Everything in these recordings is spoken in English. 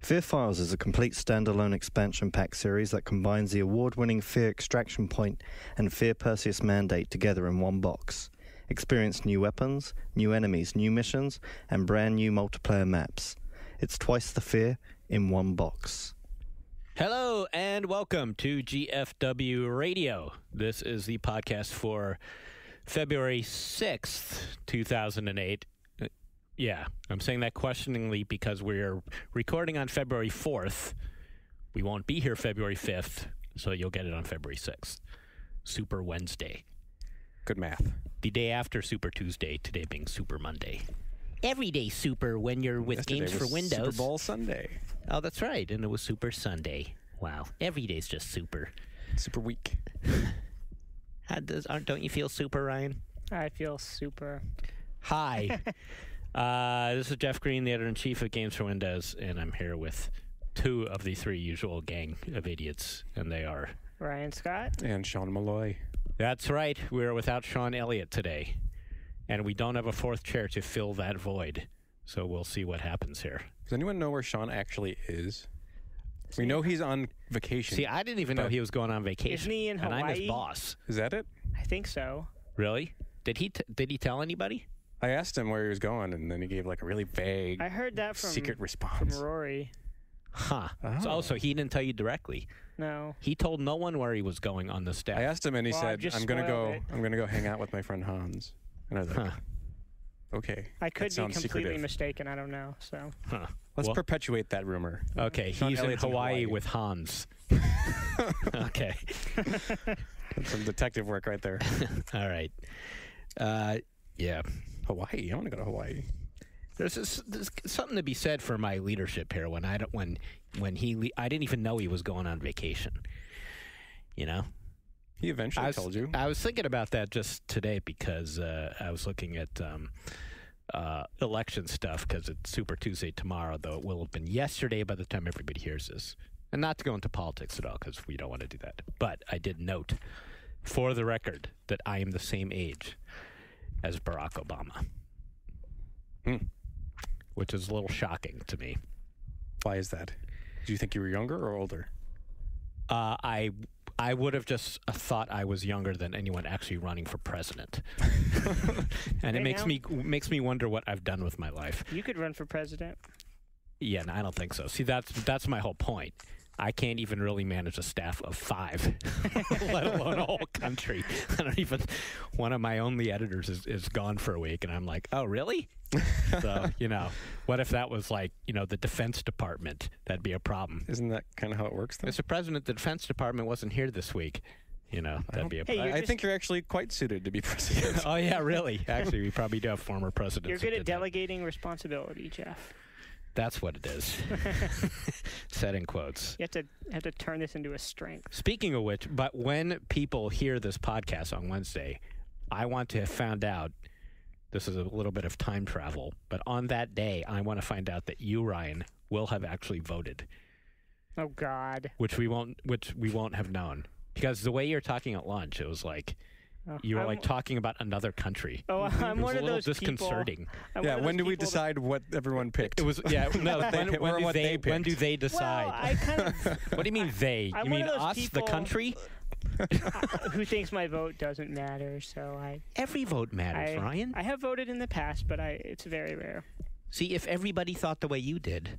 Fear Files is a complete standalone expansion pack series that combines the award-winning Fear Extraction Point and Fear Perseus Mandate together in one box. Experience new weapons, new enemies, new missions, and brand new multiplayer maps. It's twice the fear in one box. Hello and welcome to GFW Radio. This is the podcast for February 6th, 2008. Yeah, I'm saying that questioningly because we're recording on February 4th. We won't be here February 5th, so you'll get it on February 6th. Super Wednesday. Good math. The day after Super Tuesday, today being Super Monday. Every day super when you're with Yesterday Games for was Windows. Super Bowl Sunday. Oh, that's right, and it was Super Sunday. Wow, every day's just super. Super week. Don't you feel super, Ryan? I feel super. Hi. This is Jeff Green, the editor-in-chief of Games for Windows, and I'm here with two of the three usual gang of idiots, and they are... Ryan Scott. And Sean Malloy. That's right. We're without Shawn Elliott today, and we don't have a fourth chair to fill that void, so we'll see what happens here. Does anyone know where Sean actually is? We know he's on vacation. See, I didn't even know he was going on vacation. Isn't he in Hawaii? And I'm his boss. Is that it? I think so. Really? Did he tell anybody? I asked him where he was going, and then he gave like a really vague, I heard that from secret response. from Rory. Huh. Oh. So he didn't tell you directly. No. He told no one where he was going on the staff. I asked him, and he Well, said, I've just "I'm gonna spoiled go. it. I'm gonna go hang out with my friend Hans." And I was like, "Okay." I could that be sounds completely secretive. mistaken. I don't know. So Huh. Let's Well, perpetuate that rumor. okay, Shawn he's in Elliott's in Hawaii Hawaii. with Hans. Okay. That's some detective work right there. All right. Yeah. Hawaii. I want to go to Hawaii. There's something to be said for my leadership here. When I didn't even know he was going on vacation. You know. He eventually told you. I was thinking about that just today because I was looking at election stuff because it's Super Tuesday tomorrow, though it will have been yesterday by the time everybody hears this. And not to go into politics at all because we don't want to do that. But I did note, for the record, that I am the same age as Barack Obama. Which is a little shocking to me. Why is that? Do you think you were younger or older? I would have just thought I was younger than anyone actually running for president. And it makes me wonder what I've done with my life. you could run for president. Yeah, no, I don't think so. See, that's my whole point. I can't even really manage a staff of 5, let alone a whole country. One of my only editors is gone for a week, and I'm like, oh, really? So, what if that was like, the Defense Department? That'd be a problem. Isn't that kind of how it works, though? Mr. President, the Defense Department wasn't here this week. That'd be a problem. I think you're actually quite suited to be president. Oh, yeah, really? Actually, we probably do have former presidents. You're good who at did that. delegating responsibility, Jeff. That's what it is. Said in quotes. You have to turn this into a strength. Speaking of which, but when people hear this podcast on Wednesday, I want to have found out, this is a little bit of time travel, but on that day, I want to find out that you, Ryan, will have actually voted. Oh, God. Which we won't have known. Because the way you're talking at lunch, it was like, you were like talking about another country. Oh, I'm one of those disconcerting. people. Yeah, when do we decide what everyone picked? It was no. When do they decide? Well, I kind of. What do you mean they? I'm You one mean of those us, people the country? who thinks my vote doesn't matter? So Every vote matters, Ryan. I have voted in the past, but it's very rare. See, if everybody thought the way you did,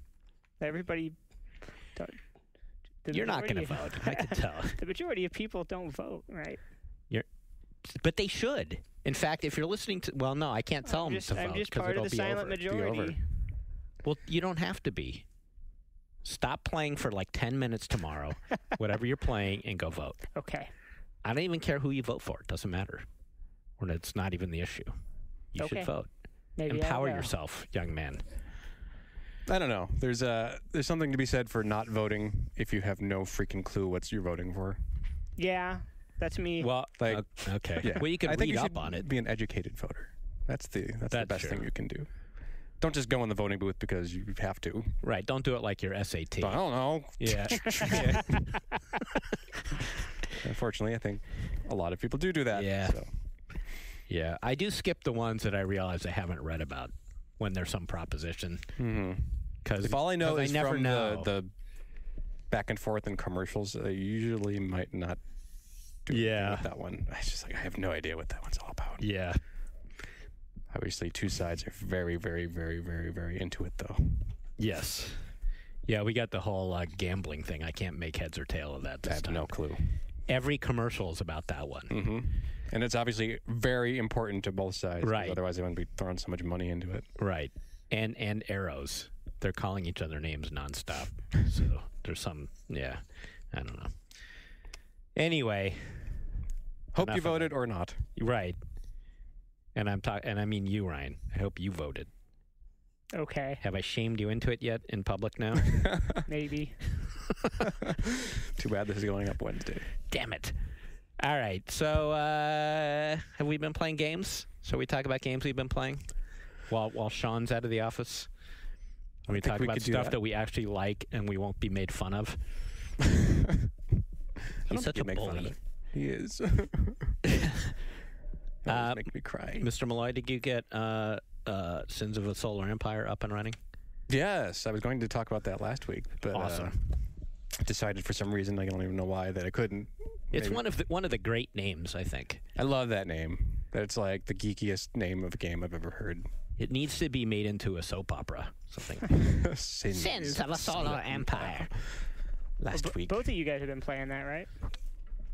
Everybody. you're not going to vote. I can tell. The majority of people don't vote, right? But they should. In fact, if you're listening to, well, no, I can't tell them to vote. I'm just 'cause part of it'll the be silent over. majority. Well, you don't have to be. Stop playing for like 10 minutes tomorrow, whatever you're playing, and go vote. Okay. I don't even care who you vote for. It doesn't matter. Or it's not even the issue. You should vote. Maybe Empower yourself, young man. I don't know. There's something to be said for not voting if you have no freaking clue what you're voting for. Yeah, that's me. Well, Like, okay. Yeah. Well, you can I think read you up should on it. Be an educated voter. That's the best true. thing you can do. Don't just go in the voting booth because you have to. Right. Don't do it like your SAT. I don't know. Yeah. Unfortunately, I think a lot of people do that. Yeah. So. Yeah. I do skip the ones that I realize I haven't read about when there's some proposition. Mm-hmm. Because if all I know is never from know. the back and forth in commercials, I usually might not do anything with that one. It's just like, I have no idea what that one's all about. Yeah. Obviously, two sides are very, very, very, very, very into it, though. Yes. Yeah, we got the whole gambling thing. I can't make heads or tail of that I this have time. no clue. Every commercial is about that one. Mm-hmm. And it's obviously very important to both sides. Right. Otherwise, they wouldn't be throwing so much money into it. Right. And arrows. They're calling each other names nonstop. So there's some, I don't know. Anyway. Hope you voted or not. Right. And I mean you, Ryan. I hope you voted. Okay. Have I shamed you into it yet in public now? Maybe. Too bad this is going up Wednesday. Damn it. All right. So have we been playing games? Shall we talk about games we've been playing while Sean's out of the office? And we talk about stuff that we actually like and we won't be made fun of. He's such a bully. He is. Make me cry. Mr. Malloy, did you get Sins of a Solar Empire up and running? Yes, I was going to talk about that last week, but awesome. Decided for some reason, I don't even know why, that I couldn't. It's one of the great names, I think. I love that name. That's like the geekiest name of a game I've ever heard. It needs to be made into a soap opera, something. Sins of a Solar Empire. Last week. Both of you guys have been playing that, right?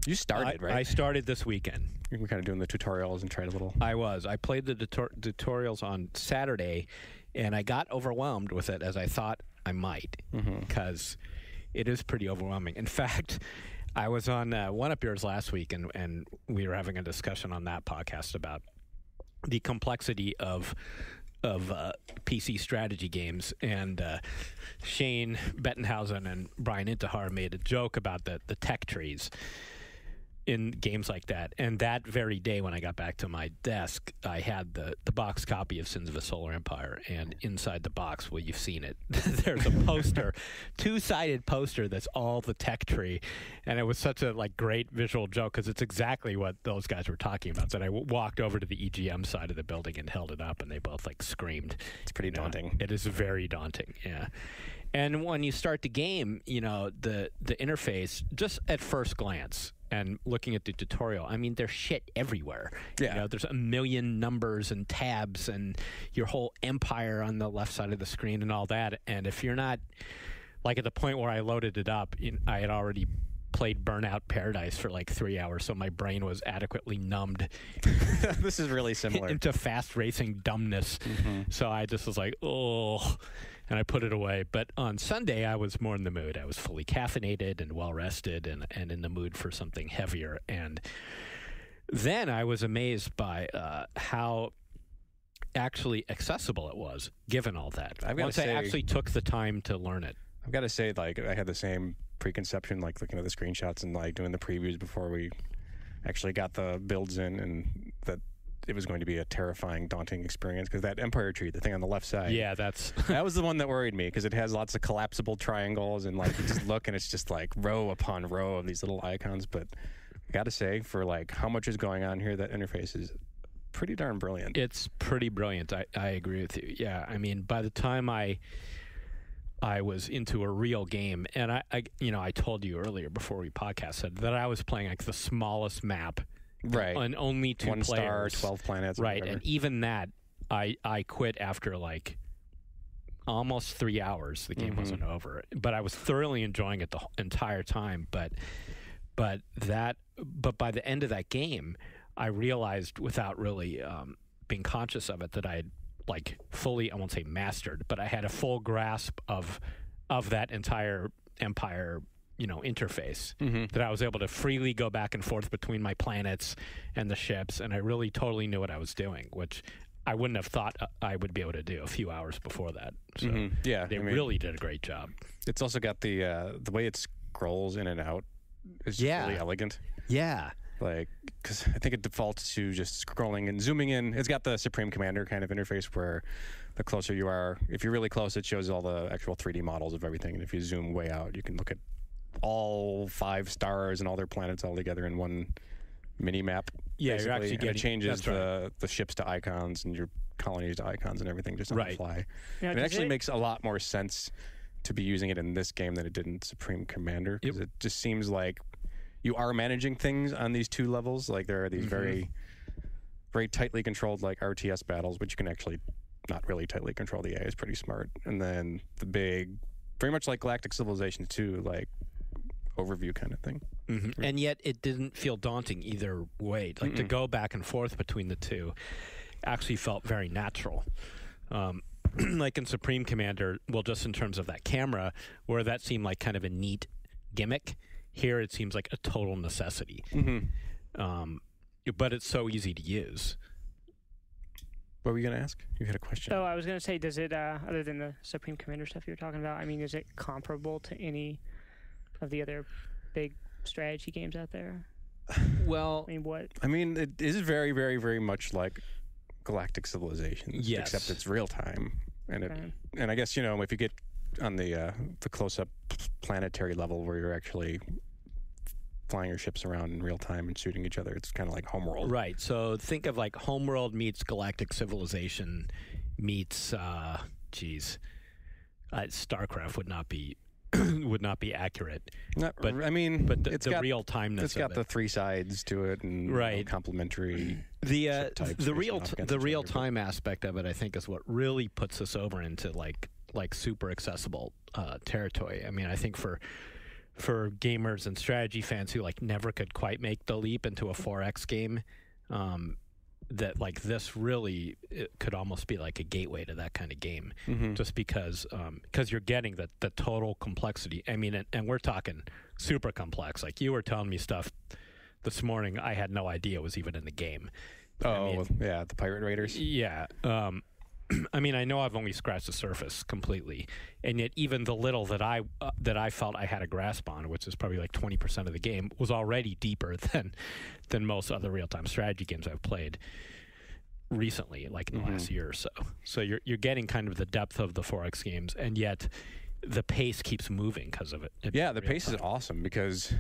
You started, right? I started this weekend. You were kind of doing the tutorials and tried a little. I was. I played the tutorials on Saturday, and I got overwhelmed with it as I thought I might, because it is pretty overwhelming. In fact, I was on One Up Yours last week, and we were having a discussion on that podcast about the complexity of PC strategy games, and Shane Bettenhausen and Brian Intihar made a joke about the tech trees in games like that. And that very day when I got back to my desk, I had the box copy of Sins of a Solar Empire, and inside the box, well, you've seen it, there's a poster, two-sided poster that's all the tech tree, and it was such a great visual joke because it's exactly what those guys were talking about. So I walked over to the EGM side of the building and held it up, and they both screamed. It's pretty daunting. It is very daunting, yeah. And when you start the game, the interface, just at first glance, and looking at the tutorial, I mean, there's shit everywhere. Yeah. There's a million numbers and tabs and your whole empire on the left side of the screen and all that. And if you're not, at the point where I loaded it up, I had already played Burnout Paradise for 3 hours, so my brain was adequately numbed. This is really similar. Into fast racing dumbness. So I just was like, oh, and I put it away. But on Sunday, I was more in the mood. I was fully caffeinated and well-rested and in the mood for something heavier. And then I was amazed by how actually accessible it was, given all that. Once I actually took the time to learn it. I've got to say, I had the same preconception, looking at the screenshots and doing the previews before we actually got the builds in, and that it was going to be a terrifying, daunting experience, because that Empire tree, the thing on the left side, that was the one that worried me, because it has lots of collapsible triangles, and you just look and it's just row upon row of these little icons. But I gotta say, for how much is going on here, that interface is pretty darn brilliant. It's pretty brilliant. I agree with you. Yeah, I mean, by the time I was into a real game, and I told you earlier before we podcasted that I was playing the smallest map. Right. And only two One players. star, 12 planets. Right. And even that, I quit after almost 3 hours. The game wasn't over. But I was thoroughly enjoying it the entire time. But by the end of that game, I realized, without really being conscious of it, that I had fully, I won't say mastered, but I had a full grasp of that entire Empire interface, that I was able to freely go back and forth between my planets and the ships, and I really totally knew what I was doing, which I wouldn't have thought I would be able to do a few hours before that. So they really did a great job. It's also got the way it scrolls in and out is really elegant. Yeah. Because I think it defaults to just scrolling and zooming in. It's got the Supreme Commander kind of interface where the closer you are, if you're really close, it shows all the actual 3D models of everything. And if you zoom way out, you can look at all 5 stars and all their planets all together in one mini map. Yeah, you're actually getting. It changes the ships to icons, and you're colonies to icons and everything just on the fly. Now, and it actually makes a lot more sense to be using it in this game than it did in Supreme Commander, because it just seems like you are managing things on these two levels. Like there are these very, very tightly controlled like RTS battles, which you can actually not really tightly control. The AI is pretty smart. And then the big, very much like Galactic Civilization 2, like overview kind of thing. And yet it didn't feel daunting either way. Like to go back and forth between the two actually felt very natural. Like in Supreme Commander, well, just in terms of that camera, where that seemed like kind of a neat gimmick, here it seems like a total necessity. But it's so easy to use. What were you going to ask? You had a question. Oh, I was going to say, does it, other than the Supreme Commander stuff you were talking about, I mean, is it comparable to any of the other big strategy games out there? Well, I mean, what? I mean, it is very, very, very much like Galactic Civilizations, yes, except it's real time, and and I guess if you get on the close-up planetary level where you're actually flying your ships around in real time and shooting each other, it's kind of like Homeworld. Right. So think of like Homeworld meets Galactic Civilization meets StarCraft would not be accurate. But I mean, but the real timeness. It's got the three sides to it, and complementary. The real time aspect of it, I think, is what really puts us over into like super accessible territory. I mean, I think for gamers and strategy fans who like never could quite make the leap into a 4X game, that like this really it could almost be like a gateway to that kind of game, just because you're getting the total complexity. I mean, and we're talking super complex. Like you were telling me stuff this morning I had no idea was even in the game. The Pirate Raiders. Yeah. I mean, I know I've only scratched the surface completely, and yet even the little that I felt I had a grasp on, which is probably like 20% of the game, was already deeper than most other real-time strategy games I've played recently, like in the last year or so. So you're getting kind of the depth of the 4X games, and yet the pace keeps moving because of it. Yeah, the pace is awesome because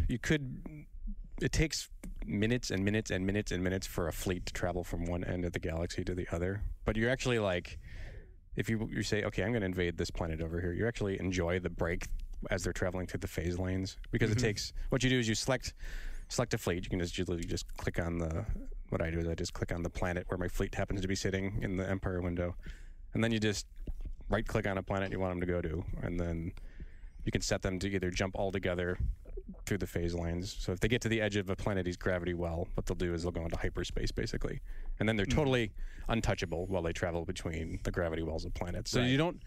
it takes minutes and minutes and minutes and minutes for a fleet to travel from one end of the galaxy to the other. But you're actually like, if you say, okay, I'm going to invade this planet over here, you actually enjoy the break as they're traveling through the phase lanes, because it takes, what you do is you select a fleet. You can just click on what I do is I just click on the planet where my fleet happens to be sitting in the Empire window. And then you just right click on a planet you want them to go to. And then you can set them to either jump all together through the phase lanes. So if they get to the edge of a planet's gravity well, what they'll do is they'll go into hyperspace, basically. And then they're totally untouchable while they travel between the gravity wells of planets. So you don't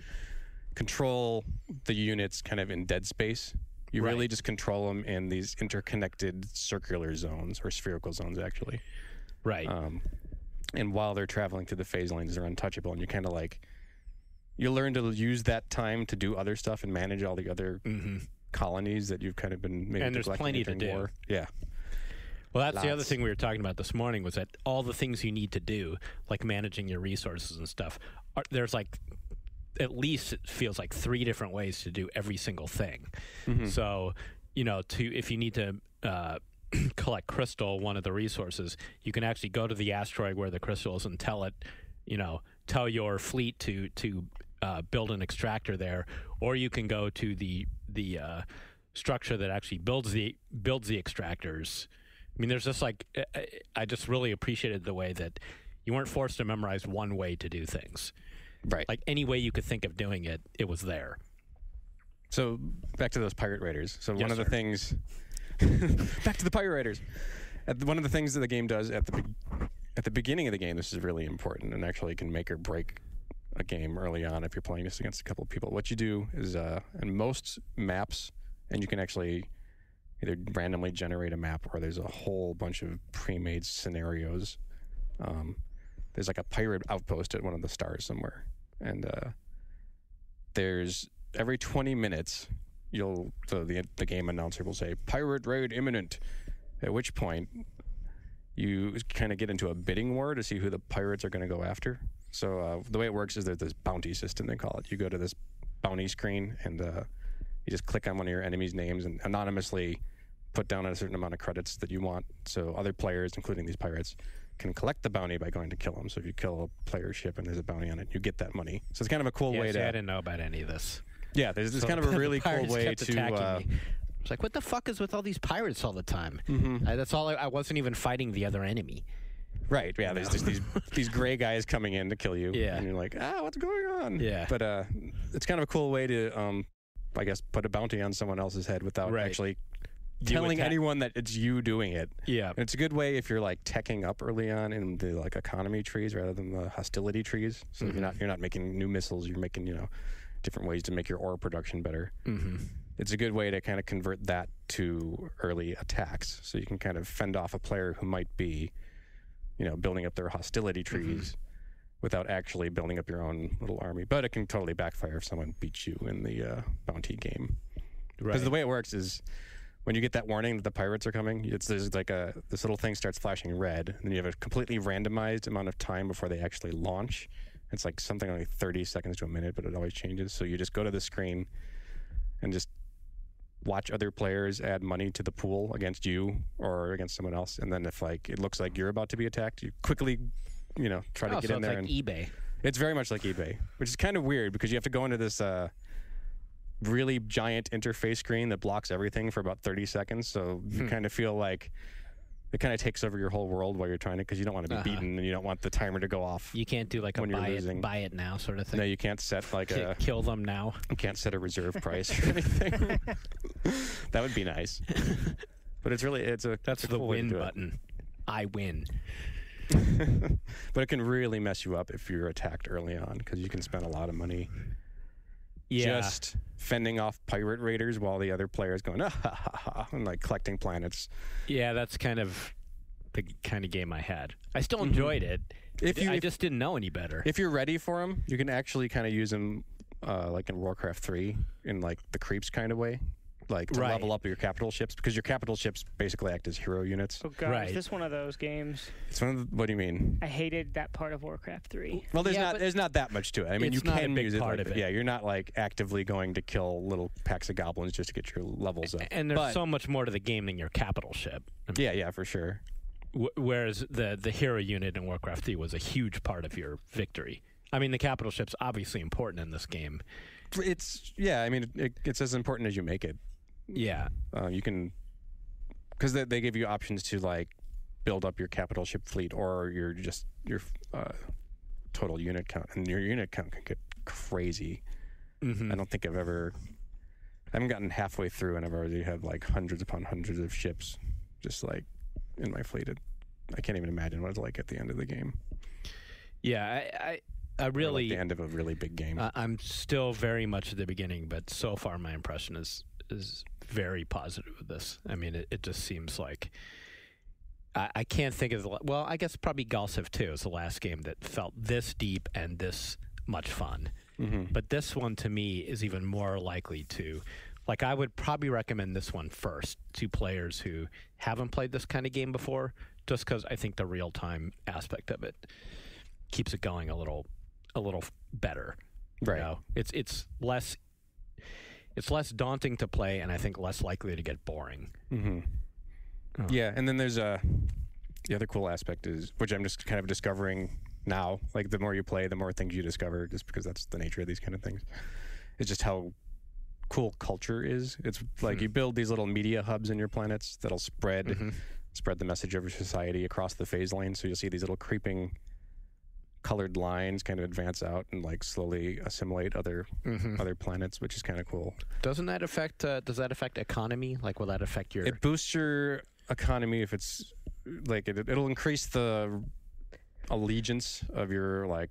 control the units kind of in dead space. You really just control them in these interconnected circular zones, or spherical zones, actually. Right. And while they're traveling through the phase lanes, they're untouchable. And you kind of like, you learn to use that time to do other stuff and manage all the other colonies that you've kind of been maybe. And there's plenty to do. War. Yeah. Well, that's the other thing we were talking about this morning, was that all the things you need to do, like managing your resources and stuff, there's like, at least it feels like 3 different ways to do every single thing. So, if you need to collect crystal, one of the resources, you can actually go to the asteroid where the crystal is and tell it, tell your fleet to build an extractor there, or you can go to the structure that actually builds the extractors. I mean, there's just like, I just really appreciated the way that you weren't forced to memorize one way to do things. Right. Like any way you could think of doing it, it was there. So back to those Pirate Raiders. So one of the things, back to the Pirate Raiders. One of the things that the game does at the beginning of the game, this is really important and actually can make or break a game early on if you're playing this against a couple of people. What you do is, in most maps, and you can actually either randomly generate a map or there's a whole bunch of pre-made scenarios. There's like a pirate outpost at one of the stars somewhere. And there's every 20 minutes, the game announcer will say, "Pirate raid imminent," at which point you kind of get into a bidding war to see who the pirates are going to go after. So the way it works is there's this bounty system, they call it. You go to this bounty screen and you just click on one of your enemies' names and anonymously put down a certain amount of credits that you want. So other players, including these pirates, can collect the bounty by going to kill them. So if you kill a player ship and there's a bounty on it, you get that money. So it's kind of a cool way to... I didn't know about any of this. Yeah, there's kind of a really cool way to... It's like, what the fuck is with all these pirates all the time? Mm-hmm. That's all. I wasn't even fighting the other enemy. Right, yeah, there's just these gray guys coming in to kill you. Yeah. And you're like, what's going on? Yeah. But it's kind of a cool way to, I guess, put a bounty on someone else's head without actually telling anyone that it's you doing it. Yeah. And it's a good way if you're like teching up early on in the like economy trees rather than the hostility trees. So you're not making new missiles, you're making, different ways to make your ore production better. Mm-hmm. It's a good way to kind of convert that to early attacks. So you can kind of fend off a player who might be, building up their hostility trees without actually building up your own little army. But it can totally backfire if someone beats you in the bounty game. Because the way it works is when you get that warning that the pirates are coming, there's like this little thing starts flashing red, and then you have a completely randomized amount of time before they actually launch. It's like something like 30 seconds to a minute, but it always changes. So you just go to the screen and just watch other players add money to the pool against you or against someone else, and then if like it looks like you're about to be attacked, you quickly try to get in there. It's like eBay. It's very much like eBay, which is kind of weird because you have to go into this really giant interface screen that blocks everything for about 30 seconds, so you kind of feel like it kind of takes over your whole world while you're trying to, because you don't want to be beaten and you don't want the timer to go off. You can't do like a buy it now sort of thing. No, you can't set like kill them now. You can't set a reserve price or anything. That would be nice. But it's that's the cool win button. I win. But it can really mess you up if you're attacked early on, because you can spend a lot of money just fending off pirate raiders while the other player's going and like collecting planets. Yeah, that's kind of the kind of game I had. I still enjoyed it. I just didn't know any better. If you're ready for them, you can actually kind of use them like in Warcraft 3 in like the creeps kind of way. Like to level up your capital ships, because your capital ships basically act as hero units. Oh god, is this one of those games? It's one of what do you mean? I hated that part of Warcraft 3. Well, there's not that much to it. I mean, you can use it part of it. Yeah, you're not like actively going to kill little packs of goblins just to get your levels up. And there's so much more to the game than your capital ship. I mean, yeah, for sure. Whereas the hero unit in Warcraft 3 was a huge part of your victory. I mean, the capital ship's obviously important in this game. It's as important as you make it. Yeah. You can, because they give you options to like build up your capital ship fleet or your total unit count, and your unit count can get crazy. I don't think I haven't gotten halfway through and I've already had like hundreds upon hundreds of ships just like in my fleet. I can't even imagine what it's like at the end of the game. Yeah, I really like the end of a really big game. I'm still very much at the beginning, but so far my impression is very positive with this. I mean, it just seems like I can't think of I guess probably Galciv 2 is the last game that felt this deep and this much fun. But this one to me is even more likely to, like, I would probably recommend this one first to players who haven't played this kind of game before, just because I think the real-time aspect of it keeps it going a little better. Right. It's less daunting to play, and I think less likely to get boring. Yeah, and then there's the other cool aspect is, which I'm just kind of discovering now, like the more you play, the more things you discover, just because that's the nature of these kind of things. It's just how cool culture is. It's like you build these little media hubs in your planets that'll spread the message of your society across the phase lane. So you'll see these little creeping colored lines kind of advance out and like slowly assimilate other planets, which is kind of cool. Does that affect economy? Like, will that affect your... It boosts your economy if it's like it'll increase the allegiance of your like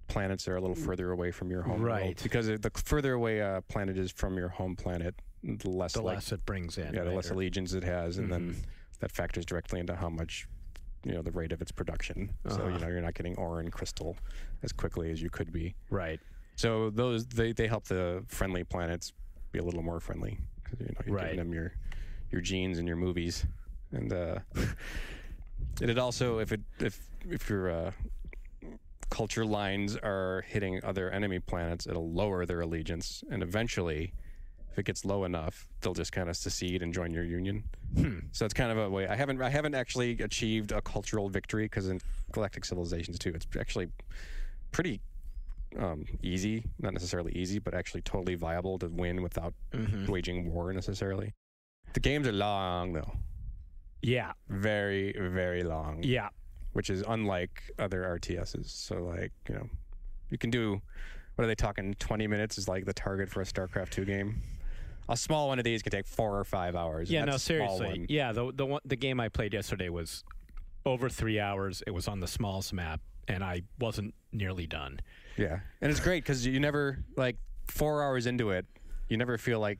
planets that are a little further away from your home world. Because the further away a planet is from your home planet, the less it brings in. Yeah, the less allegiance it has, and then that factors directly into how much, the rate of its production. So, you're not getting ore and crystal as quickly as you could be. Right. So those, they help the friendly planets be a little more friendly, because, you're giving them your genes and your movies. And it also, if your culture lines are hitting other enemy planets, it'll lower their allegiance, and eventually If it gets low enough, they'll just kind of secede and join your union. So it's kind of a way. I haven't actually achieved a cultural victory, because in Galactic Civilizations 2, it's actually pretty easy, not necessarily easy, but actually totally viable to win without waging war necessarily. The games are long, though. Yeah. Very, very long. Yeah. Which is unlike other RTSs. So, like, you can do, what are they talking, 20 minutes is like the target for a StarCraft 2 game? A small one of these can take 4 or 5 hours. Yeah, no, seriously. Yeah, the game I played yesterday was over 3 hours. It was on the smallest map, and I wasn't nearly done. Yeah, and it's great because you never, 4 hours into it, you never feel like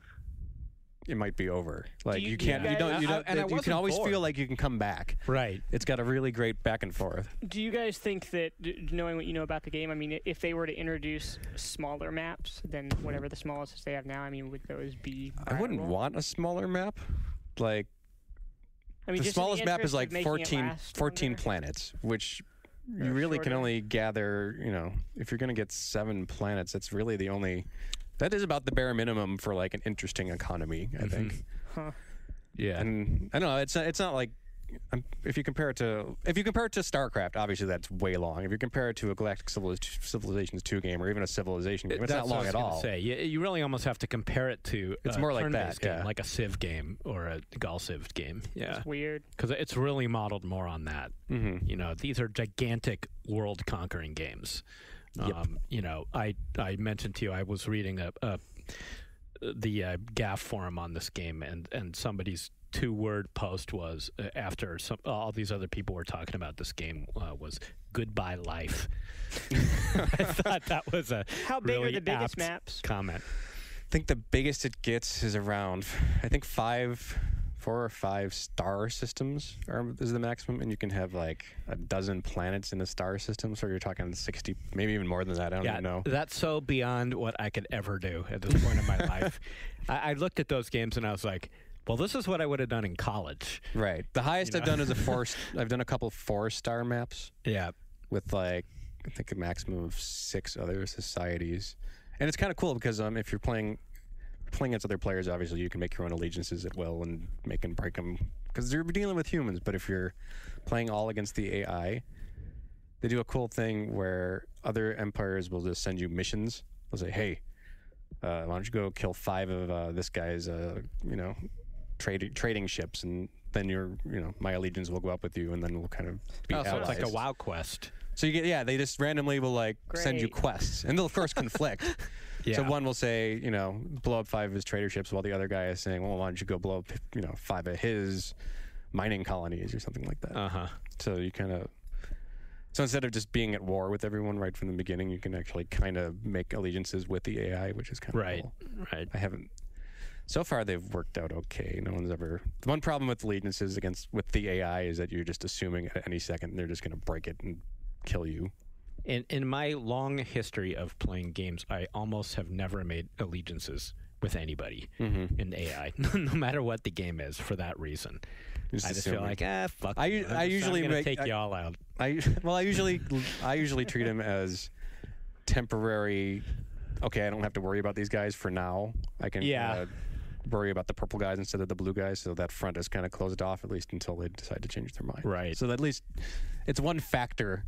it might be over. Like you can always feel like you can come back. Right. It's got a really great back and forth. Do you guys think that, knowing what you know about the game, I mean, if they were to introduce smaller maps than whatever the smallest they have now, I mean, would those be viable? I wouldn't want a smaller map. Like, I mean, the smallest map is like 14 longer. planets, which you really can only gather, if you're going to get 7 planets, that's really the only... That is about the bare minimum for like an interesting economy, I think. Huh. Yeah. And I don't know, it's not like if you compare it to StarCraft, obviously that's way long. If you compare it to a Galactic Civilizations 2 game or even a Civilization game, it's not long at all. Say. You really almost have to compare it to it's more like that, game, like a Civ game or a Civ game. Yeah. It's weird. Because it's really modeled more on that. These are gigantic world-conquering games. Yep. I mentioned to you I was reading the GAF forum on this game, and somebody's 2-word post was after all these other people were talking about this game was "Goodbye Life." I thought that was a How big really are the biggest apt maps? comment. I think the biggest it gets is around, 4 or 5 star systems is the maximum, and you can have like a dozen planets in a star system, so you're talking 60, maybe even more than that. I don't even know. That's so beyond what I could ever do at this point in my life. I looked at those games and I was like, well, this is what I would have done in college. Right. The highest I've done is I've done a couple 4-star maps. Yeah. With I think a maximum of 6 other societies. And it's kind of cool because if you're playing against other players, obviously you can make your own allegiances at will and make and break them because you're dealing with humans. But if you're playing all against the AI, they do a cool thing where other empires will just send you missions. They'll say, hey, why don't you go kill 5 of this guy's trading ships, and then my allegiance will go up with you, and then we'll kind of be allies. So it's like a WoW quest. So you get, they just randomly will send you quests, and they'll of course conflict. Yeah. So one will say, blow up 5 of his trader ships, while the other guy is saying, well, why don't you go blow up, 5 of his mining colonies or something like that. So you so instead of just being at war with everyone right from the beginning, you can actually kind of make allegiances with the AI, which is kind of cool. Right. So far, they've worked out okay. No one's ever... The one problem with allegiances with the AI is that you're just assuming at any second they're just going to break it and kill you. In my long history of playing games, I almost have never made allegiances with anybody in AI, no matter what the game is, for that reason. I just feel like, fuck. I usually take you all out. I usually treat them as temporary. Okay, I don't have to worry about these guys for now. I can worry about the purple guys instead of the blue guys, so that front is kind of closed off, at least until they decide to change their mind. Right. So at least it's one factor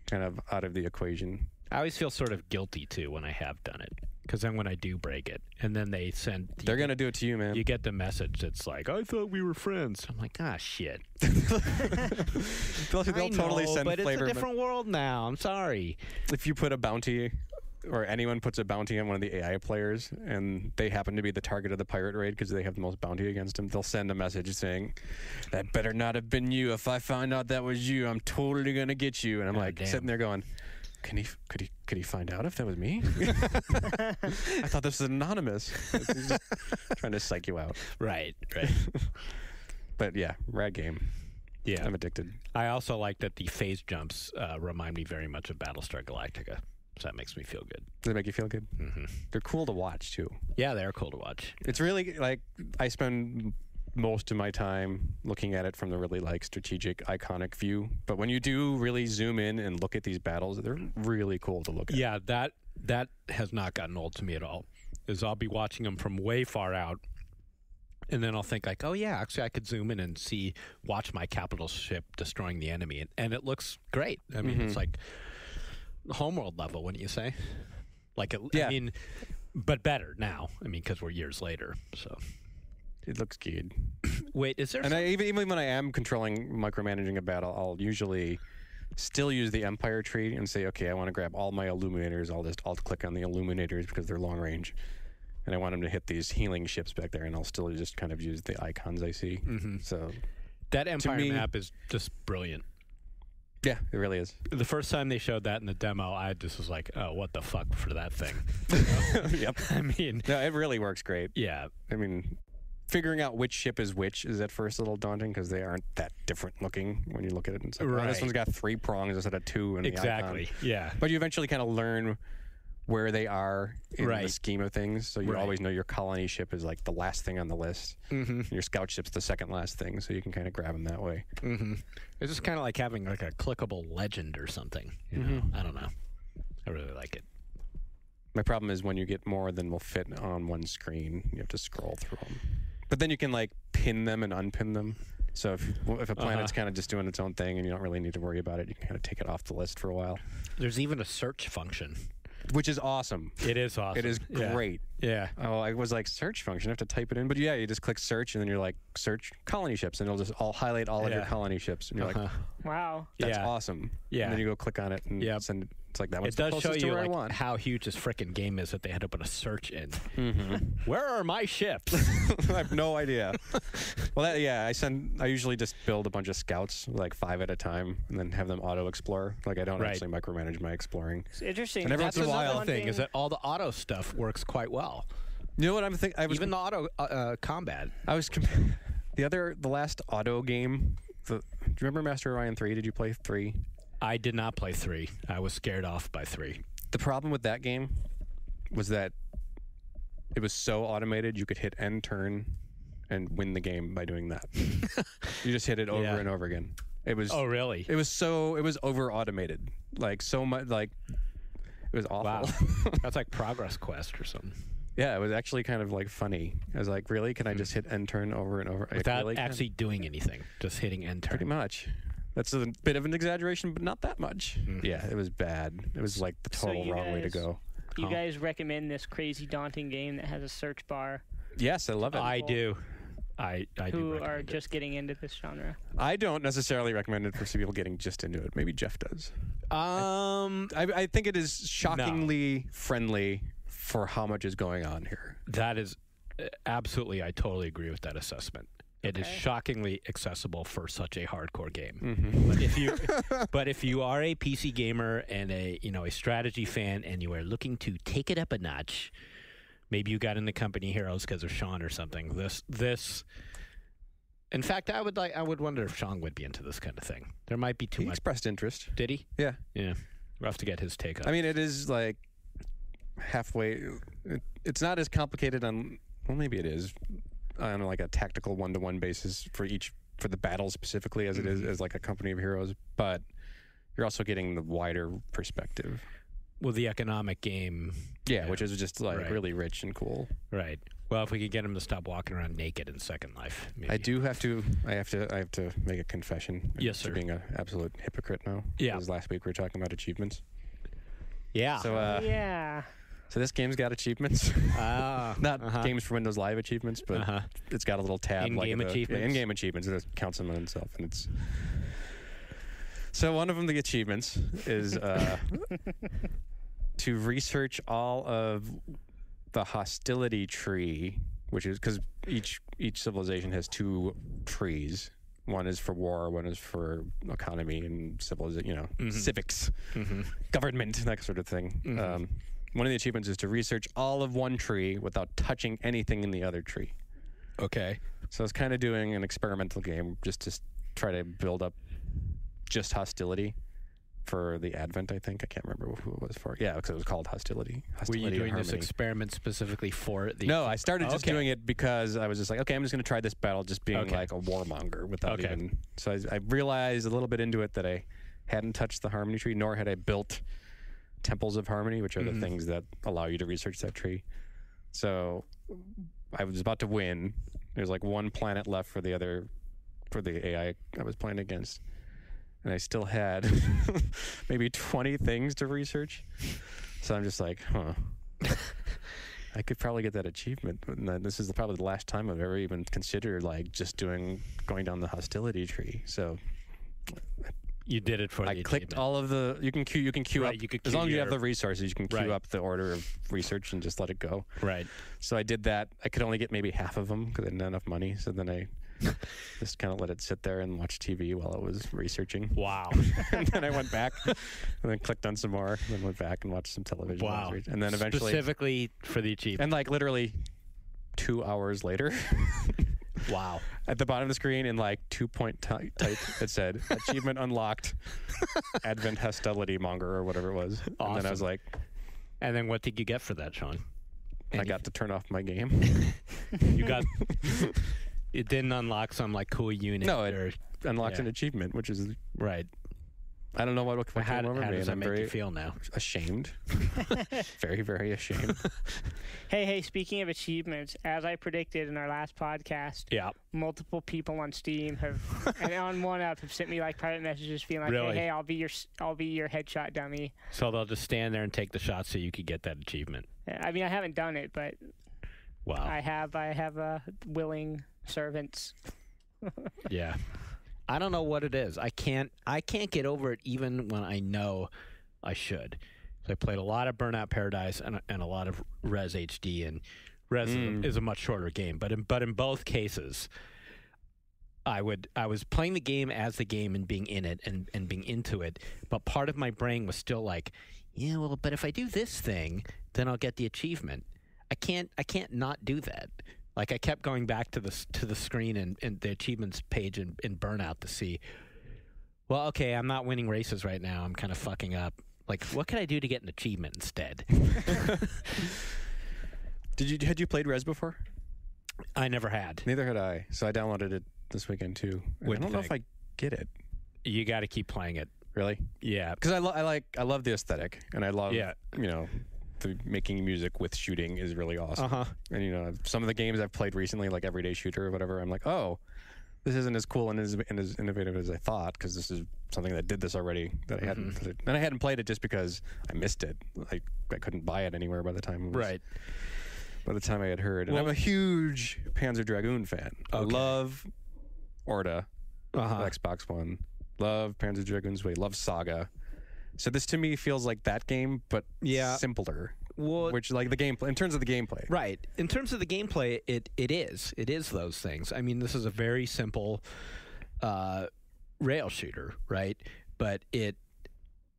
kind of out of the equation. I always feel sort of guilty, too, when I have done it. Because then when I do break it, and then they send... They're going to do it to you, man. You get the message that's like, I thought we were friends. I'm like, shit. They'll totally send but flavor. It's a different world now. I'm sorry. If you put a bounty, or anyone puts a bounty on one of the AI players, and they happen to be the target of the pirate raid because they have the most bounty against them, they'll send a message saying, that better not have been you. If I find out that was you, I'm totally going to get you. And I'm sitting there going... Could he find out if that was me? I thought this was anonymous. He's just trying to psych you out. Right. But yeah, rad game. Yeah. I'm addicted. I also like that the phase jumps remind me very much of Battlestar Galactica. So that makes me feel good. Does it make you feel good? Mm-hmm. They're cool to watch, too. Yeah, they're cool to watch. It's really, I spend most of my time looking at it from the really strategic, iconic view. But when you do really zoom in and look at these battles, they're really cool to look at. Yeah, that has not gotten old to me at all. is I'll be watching them from way far out, and then I'll think like, oh yeah, actually I could zoom in and watch my capital ship destroying the enemy, and it looks great. I mean, it's like Homeworld level, wouldn't you say? Like, I mean, but better now. I mean, because we're years later, so it looks good. Wait, is there? And even when I am controlling, micromanaging a battle, I'll usually still use the Empire tree and say, okay, I want to grab all my illuminators. I'll just alt-click on the illuminators because they're long range, and I want them to hit these healing ships back there, and I'll still just kind of use the icons I see. So that Empire map is just brilliant. Yeah, it really is. The first time they showed that in the demo, I just was like, oh, what the fuck for that thing? Yep. I mean, no, it really works great. Yeah. I mean, figuring out which ship is which is at first a little daunting because they aren't that different looking when you look at it. It's like, oh, this one's got 3 prongs instead of 2 in the icon. Yeah. But you eventually kind of learn where they are in the scheme of things. So you always know your colony ship is like the last thing on the list. Your scout ship's the second last thing, so you can kind of grab them that way. It's just kind of like having like a clickable legend or something. You know? I don't know. I really like it. My problem is when you get more than will fit on one screen, you have to scroll through them. But then you can like pin them and unpin them. So if a planet's kind of just doing its own thing and you don't really need to worry about it, you can kind of take it off the list for a while. There's even a search function. Which is awesome. It is awesome. It is great. Yeah. Oh, I was like, search function. I have to type it in. But yeah, you just click search, and then you're like, search colony ships, and it'll just highlight all of your colony ships. And you're like, wow. That's awesome. Yeah. And then you go click on it and send it. It's like that one's the closest to where I want. How huge this frickin' game is that they had to put a search in. Where are my ships? I have no idea. Well, I usually just build a bunch of scouts, like 5 at a time, and then have them auto-explore. Like, I don't actually micromanage my exploring. It's interesting. And every once in a while thing is that all the auto stuff works quite well. You know what I'm thinking? Even the auto combat. I was the last auto game. Do you remember Master Orion 3? Did you play 3? I did not play 3. I was scared off by 3. The problem with that game was that it was so automated you could hit end turn and win the game by doing that. You just hit it over and over again. It was really? It was over automated. Like so much like it was awful. Wow. That's like Progress Quest or something. Yeah, it was actually kind of like funny. I was like, really? Can I just hit end turn over and over? Without actually doing anything, just hitting end turn. Pretty much. That's a bit of an exaggeration, but not that much. Yeah, it was bad. It was like the total wrong way to go. You guys recommend this crazy daunting game that has a search bar? Yes, I love it. I do. I do. Who are just getting into this genre? I don't necessarily recommend it for people getting just into it. Maybe Jeff does. I think it is shockingly friendly for how much is going on here. That is absolutely. I totally agree with that assessment. It is shockingly accessible for such a hardcore game. But if you are a PC gamer and a strategy fan and you are looking to take it up a notch, maybe you got into Company Heroes because of Shawn or something. This. In fact, I would wonder if Shawn would be into this kind of thing. There might be too much. He expressed interest. Did he? Yeah. Yeah. We'll have to get his take on it. I mean, it is like halfway. It's not as complicated on. Well, maybe it is. On like a tactical 1-to-1 basis for the battle specifically as it is as like a Company of Heroes, but you're also getting the wider perspective. Well, the economic game. Yeah, which is just like really rich and cool. Right. Well, if we could get him to stop walking around naked in Second Life. Maybe. I have to make a confession. Yes, sir. Being an absolute hypocrite now. Yeah. Because last week we were talking about achievements. Yeah. So, So this game's got achievements. Not Games for Windows Live achievements, but it's got a little tab. In-game achievements. Yeah, in-game achievements. It counts them on itself. And it's... So one of them, the achievements, is to research all of the hostility tree, which is... Because each civilization has 2 trees. One is for war, one is for economy and civilization, civics, government, that sort of thing. One of the achievements is to research all of one tree without touching anything in the other tree. Okay. So I was kind of doing an experimental game just to try to build up just hostility for the Advent, I think. I can't remember who it was for. Yeah, because it was called Hostility. Were you doing this experiment specifically for the... No, I started just doing it because I was just like, okay, I'm just going to try this battle just being like a warmonger without even... So I realized a little bit into it that I hadn't touched the Harmony tree, nor had I built... Temples of Harmony, which are the things that allow you to research that tree. So I was about to win. There's like one planet left for the AI I was playing against. And I still had maybe 20 things to research. So I'm just like, I could probably get that achievement. And this is probably the last time I've ever even considered like just going down the hostility tree. So you did it for the I clicked all of the. You can queue right, up you could as queue long as you have the resources. You can queue right. up the order of research and just let it go. Right. So I did that. I could only get maybe half of them because I didn't have enough money. So then I just kind of let it sit there and watch TV while I was researching. Wow. And then I went back and then clicked on some more and then went back and watched some television. Wow. And then eventually... Specifically for the achievement. And like literally 2 hours later... Wow. At the bottom of the screen in like 2-point type, it said, achievement unlocked, Advent hostility monger or whatever it was. Awesome. And then I was like... And then what did you get for that, Shawn? I got to turn off my game. You got... It didn't unlock some like cool unit. No, it unlocked an achievement, which is right. I don't know what how came over me. Does that make you feel now? Ashamed, very, very ashamed. Hey! Speaking of achievements, as I predicted in our last podcast, multiple people on Steam have and on OneUp have sent me like private messages, being like, really? "Hey, I'll be your headshot dummy." So they'll just stand there and take the shot so you could get that achievement. I mean, I haven't done it, but wow, I have willing servants. Yeah. I don't know what it is. I can't get over it even when I know I should. So I played a lot of Burnout Paradise and a lot of Res HD, and Res is a much shorter game. But in both cases, I was playing the game as the game and being in it and being into it. But part of my brain was still like, yeah, well, but if I do this thing, then I'll get the achievement. I can't not do that. Like I kept going back to the screen and the achievements page in Burnout to see, well, okay, I'm not winning races right now. I'm kind of fucking up. Like, what can I do to get an achievement instead? Had you played Res before? I never had. Neither had I. So I downloaded it this weekend too. I don't know if I get it. You got to keep playing it. Really? Yeah. Because I love the aesthetic, and I love the making music with shooting is really awesome. And some of the games I've played recently, like Everyday Shooter or whatever, I'm like, oh, this isn't as cool and as innovative as I thought, because this is something that did this already that I hadn't. And I hadn't played it just because I missed it. Like I couldn't buy it anywhere by the time. By the time I had heard, and I'm a huge Panzer Dragoon fan. I love Orta, Xbox One. Love Panzer Dragoon's Way. Love Saga. So this to me feels like that game, but simpler. Well, which like the gameplay in terms of the gameplay. Right. In terms of the gameplay, it is those things. I mean, this is a very simple rail shooter, right? But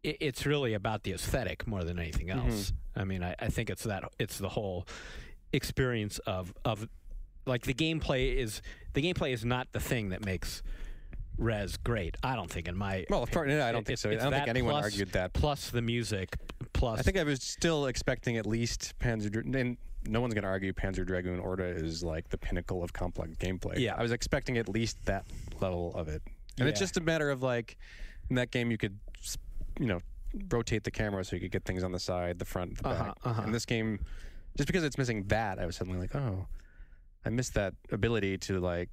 it's really about the aesthetic more than anything else. I mean, I think it's the whole experience of like the gameplay is not the thing that makes Res great. I don't think in my opinion. I don't think so. I don't think anyone argued that. Plus the music, plus... I think I was still expecting at least and no one's going to argue Panzer Dragoon Orta is like the pinnacle of complex gameplay. Yeah. I was expecting at least that level of it. And it's just a matter of like, in that game you could, rotate the camera so you could get things on the side, the front, the back. In this game, just because it's missing that, I was suddenly like, oh, I missed that ability to like,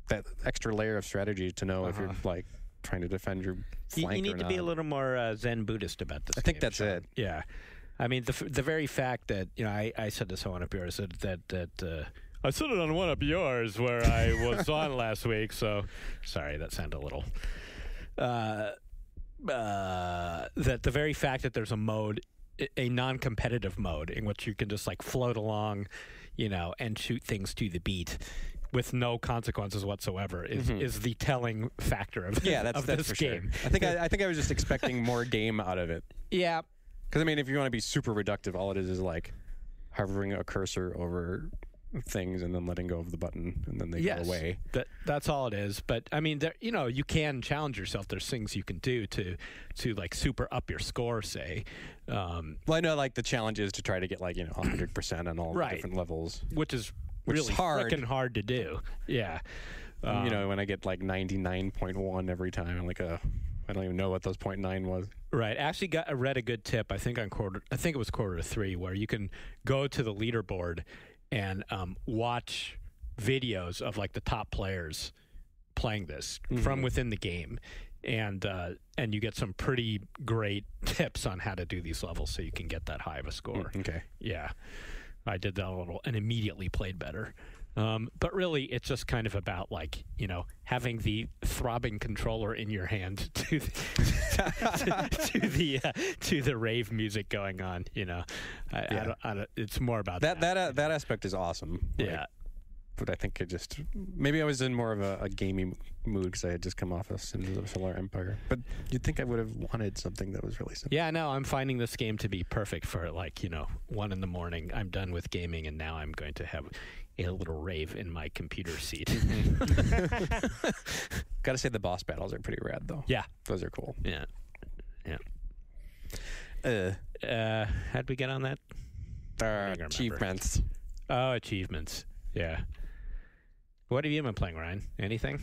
that extra layer of strategy to know if you're like trying to defend your flank. You need to be a little more Zen Buddhist about this. I think that's it. Yeah, I mean the very fact that I said this on one of yours that I said it on one of yours where I was on last week. So sorry, that sounded a little. That the very fact that there's a mode, a non-competitive mode in which you can just like float along, and shoot things to the beat with no consequences whatsoever is the telling factor of this for game. Sure. I think I was just expecting more game out of it. Yeah, because I mean, if you want to be super reductive, all it is like hovering a cursor over things and then letting go of the button and then they go away. That's all it is. But I mean, you can challenge yourself. There's things you can do to like super up your score, say. Well, I know like the challenge is to try to get like 100% on all the different levels, which is really freaking hard to do. Yeah. When I get like 99.1 every time, I'm like, I don't even know what those 0.9 was. Right. Actually, I read a good tip. I think it was quarter to 3, where you can go to the leaderboard and watch videos of like the top players playing this from within the game, and you get some pretty great tips on how to do these levels so you can get that high of a score. Okay. Yeah, I did that a little and immediately played better. But really, it's just kind of about like, having the throbbing controller in your hand to the rave music going on. I don't, it's more about that. That aspect is awesome. Yeah. But I think maybe I was in more of a gaming mood because I had just come off of Sins of Solar Empire. But you'd think I would have wanted something that was really simple. Yeah, no, I'm finding this game to be perfect for 1 in the morning. I'm done with gaming, and now I'm going to have a little rave in my computer seat. Gotta say the boss battles are pretty rad, though. Yeah. Those are cool. Yeah. How'd we get on that? Achievements. Oh, achievements. Yeah. What have you been playing, Ryan? Anything?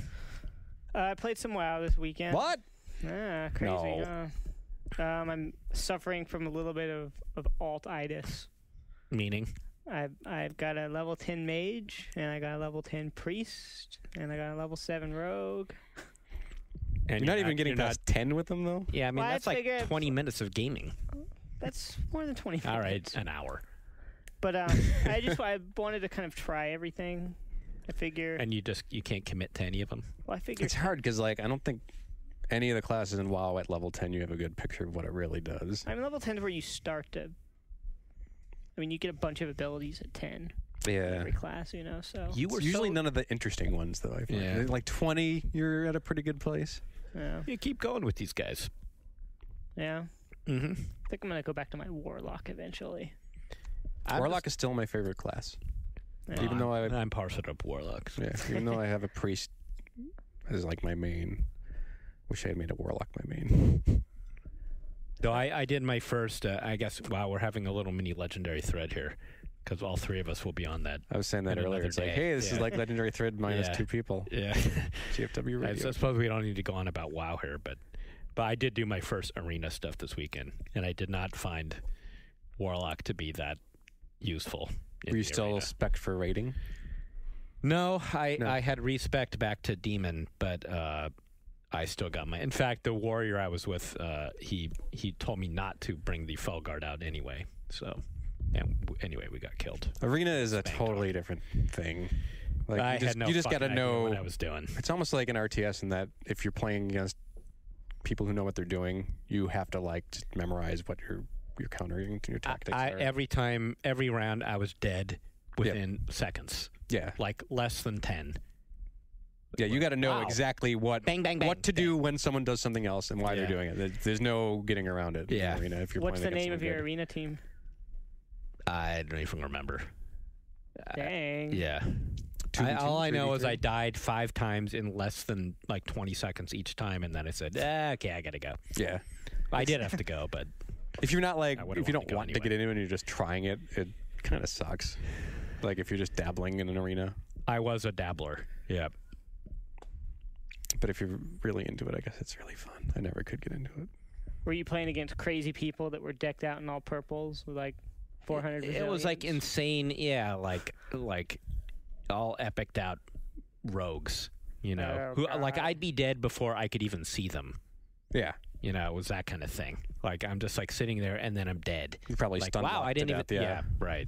I played some WoW this weekend. What? Ah, crazy. No. I'm suffering from a little bit of alt-itis. Meaning? I've got a level 10 mage, and I got a level 10 priest, and I got a level 7 rogue. And you're not even getting past 10 with them, though? Yeah, I mean, that's like 20 minutes of gaming. That's more than 20 minutes. All right, an hour. But I wanted to kind of try everything. I figure. And you can't commit to any of them? Well, I figure. It's hard because, I don't think any of the classes in WoW at level 10 you have a good picture of what it really does. I mean, level 10 is where you start to. I mean, you get a bunch of abilities at 10. Yeah. Every class, so. It's usually none of the interesting ones, though, I find. Yeah. Like 20, you're at a pretty good place. Yeah. You keep going with these guys. Yeah. Mm-hmm. I think I'm going to go back to my Warlock eventually. Warlock is still my favorite class. Yeah. Even though I'm partial to Warlocks. Yeah, even though I have a priest as like my main. Wish I had made a Warlock my main. Though I did my first, I guess, wow, we're having a little mini legendary thread here because all three of us will be on that. I was saying that earlier. It's like, hey, this is like legendary thread minus 2 people. Yeah. GFW Radio. I suppose we don't need to go on about WoW here, but I did do my first arena stuff this weekend, and I did not find Warlock to be that useful. Were you still spec'd for raiding? No, I had respect back to Demon, but I still got my. In fact, the warrior I was with, he told me not to bring the Felguard out anyway. So, anyway, we got killed. Arena is a totally different thing. Like you just got to know what I was doing. It's almost like an RTS in that if you're playing against people who know what they're doing, you have to just memorize what your countering and your tactics are. Every round, I was dead within seconds. Yeah, like less than 10. Yeah, you got to know exactly what bang, bang, bang, what to do when someone does something else and why they're doing it. There's no getting around it. Yeah. In arena if you're What's playing the name of your good. arena team? I don't even remember. Dang. Yeah. All I know is I died 5 times in less than 20 seconds each time, and then I said, okay, I got to go. Yeah. I did have to go, but if you're not if you don't want to get into it and you're just trying it, it kind of sucks. Like if you're just dabbling in an arena. I was a dabbler. Yeah. But if you're really into it, I guess it's really fun. I never could get into it. Were you playing against crazy people that were decked out in all purples with 400 It was insane, yeah, like all epiced out rogues, who I'd be dead before I could even see them. Yeah. It was that kind of thing. I'm just sitting there and then I'm dead. You're probably stunned. Wow, I didn't even. Death, yeah, right.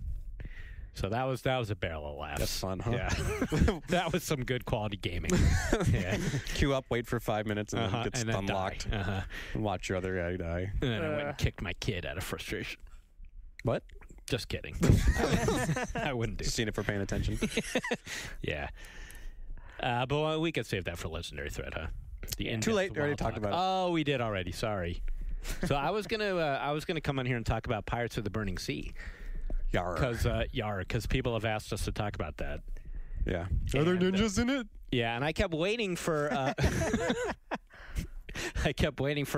So that was a barrel of laughs. That's fun, huh? Yeah, that was some good quality gaming. Yeah. Queue up, wait for 5 minutes, and then get stun locked. And watch your other guy die. And then I went and kicked my kid out of frustration. What? Just kidding. I wouldn't do. Just seen it for paying attention. Yeah. But we could save that for legendary thread, huh? Too late. We already talked about it. Oh, we did already. Sorry. So I was gonna come on here and talk about Pirates of the Burning Sea. Because people have asked us to talk about that. Yeah. Are there ninjas in it? Yeah, and I kept waiting for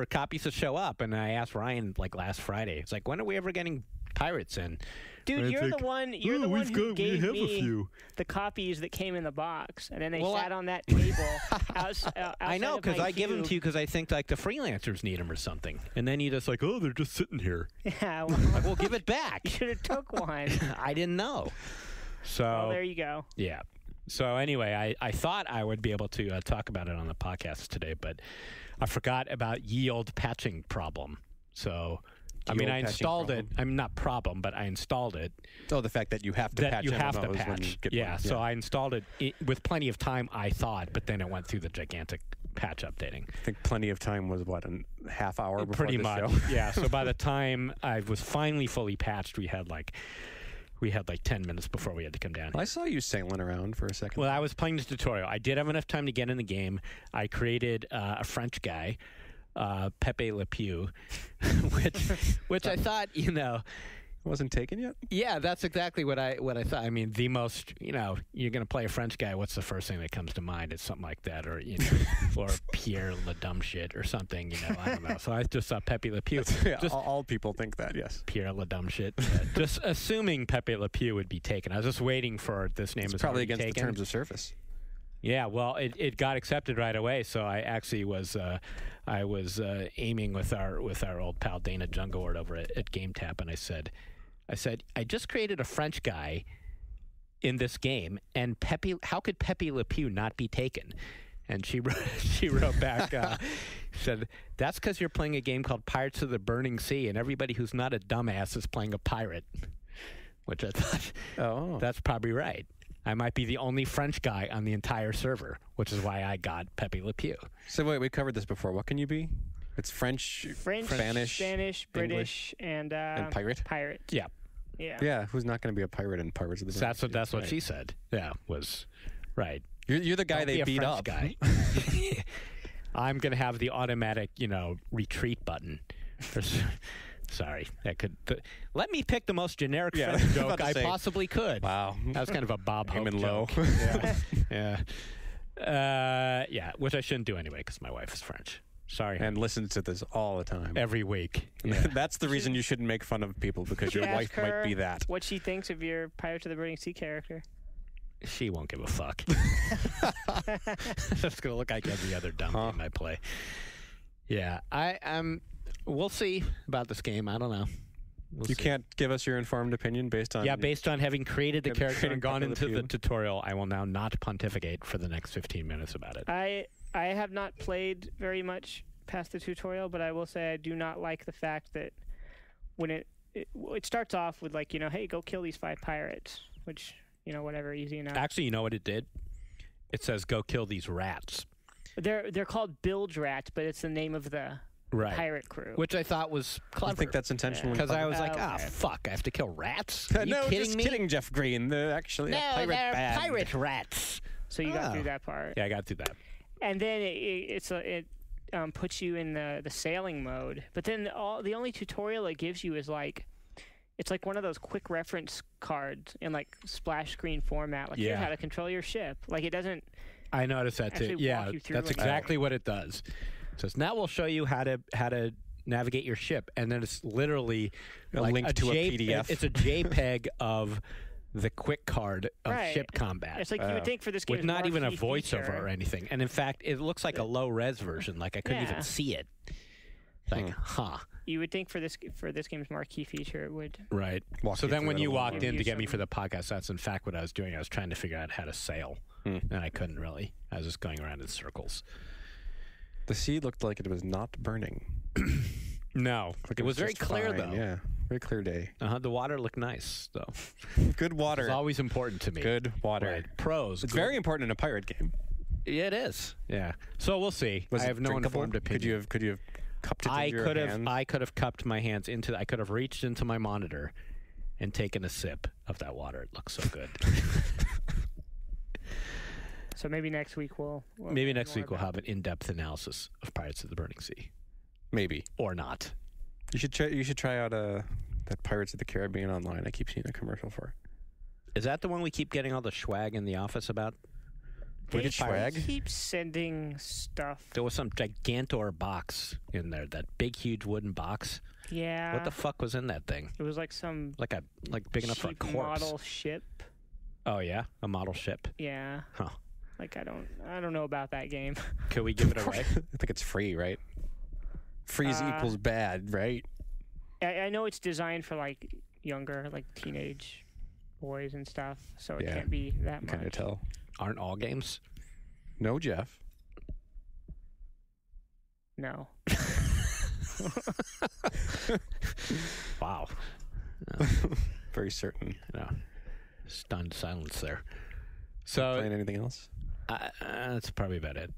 copies to show up, and I asked Ryan last Friday. It's when are we ever getting pirates in. Dude, you're the one who gave me the copies that came in the box, and then they sat on that table. I know, because I give them to you because I think like the freelancers need them or something, and then you just like, oh, they're just sitting here. Yeah, well, give it back. You should have took one. I didn't know. So well, there you go. Yeah. So anyway, I thought I would be able to talk about it on the podcast today, but I forgot about ye old patching problem. So. I mean, I installed it. I'm not problem, but I installed it. Oh, the fact that you have to patch. You have to patch. When you get yeah. So I installed it with plenty of time, I thought, but then it went through the gigantic patch updating. I think plenty of time was what, a half hour before Pretty the much. show? Yeah. So by the time I was finally fully patched, we had like 10 minutes before we had to come down. Well, I saw you sailing around for a second. Well, I was playing this tutorial. I did have enough time to get in the game. I created a French guy. Pepe Le Pew, which I thought, wasn't taken yet. Yeah, that's exactly what I thought. I mean, the most, you're going to play a French guy. What's the first thing that comes to mind? It's something like that, or or Pierre Le Dumb Shit or something. I don't know. So I just saw Pepe Le Pew. All people think that. Yes, Pierre Le Dumb Shit. Just assuming Pepe Le Pew would be taken. I was just waiting for this name. It's is probably against taken. the terms of service. Yeah, well, it got accepted right away. So I actually was aiming with our old pal Dana Jungaward over at GameTap, and I said, I just created a French guy in this game, and how could Pepe Le Pew not be taken? And she wrote back, said, that's because you're playing a game called Pirates of the Burning Sea, and everybody who's not a dumbass is playing a pirate. Which I thought, that's probably right. I might be the only French guy on the entire server, which is why I got Pepe Le Pew. So wait, we covered this before. What can you be? It's French, Spanish, British, and pirate. Pirate. Yeah. Yeah. Yeah. Who's not going to be a pirate in Pirates of the Burning Sea? That's what she said. Yeah, was right. You're the guy Don't they be beat French up. Guy. I'm going to have the automatic, retreat button. Sorry, let me pick the most generic French joke I possibly could. Wow, that was kind of a Bob Hope low. joke. Yeah, which I shouldn't do anyway because my wife is French. Sorry, and listens to this all the time, every week. Yeah. That's the reason you shouldn't make fun of people because your wife might be that. What she thinks of your Pirates of the Burning Sea character? She won't give a fuck. That's gonna look like every other dumb game I play. Yeah, we'll see about this game. I don't know. You can't give us your informed opinion based on... Yeah, based on having created the character and gone into the tutorial, I will now not pontificate for the next 15 minutes about it. I have not played very much past the tutorial, but I will say I do not like the fact that when it starts off with like, hey, go kill these 5 pirates, which, whatever, easy enough. Actually, you know what it did? It says go kill these rats. They're called bilge rats, but it's the name of the... Right. Pirate crew. Which I thought was clever. I think that's intentional. Because I was like, fuck, I have to kill rats? Are you no, kidding just me? Kidding, Jeff Green. They're actually a pirate band. Pirate rats. So you got through that part. Yeah, I got through that. And then it puts you in the sailing mode. But then the only tutorial it gives you is like, it's like one of those quick reference cards in like splash screen format. Like, here's how to control your ship. Like, it doesn't... I noticed that too. Yeah, that's exactly what it does. It says, now we'll show you how to navigate your ship. And then it's literally a link to a PDF. It's a JPEG of the quick card of ship combat. It's like you would think for this game, with not even a voiceover or anything. And in fact, it looks like a low-res version. Like I couldn't even see it. Like, You would think for this game's marquee feature it would. Right. So then when you walked in to get me for the podcast, that's in fact what I was doing. I was trying to figure out how to sail. And I couldn't really. I was just going around in circles. The sea looked like it was not burning. No. Like it was very clear, fine. though. Yeah. Very clear day. The water looked nice, though. Good water. It's always important to me. Good water. Right. Pros. It's very important in a pirate game. Yeah, it is. Yeah. So we'll see. I have no informed opinion. Could you have cupped it into your hands? I could have cupped my hands into... I could have reached into my monitor and taken a sip of that water. It looks so good. So maybe next week we'll have an in-depth analysis of Pirates of the Burning Sea. Maybe. Or not. You should try out that Pirates of the Caribbean online. I keep seeing a commercial for. Is that the one we keep getting all the swag in the office about? They keep sending stuff. There was some gigantor box in there, that big, huge wooden box. Yeah. What the fuck was in that thing? It was like some Like big enough for a cheap corpse. model ship. Oh yeah, a model ship. Yeah. Huh. Like I don't know about that game. Could we give it away? I think it's free, right? Freeze equals bad, right? I know it's designed for like younger, like teenage boys and stuff, so it Yeah. can't be that much. Kind of tell. Aren't all games? No, Jeff. No. Wow. Very certain. No. Stunned silence there. Playing So anything else? that's probably about it.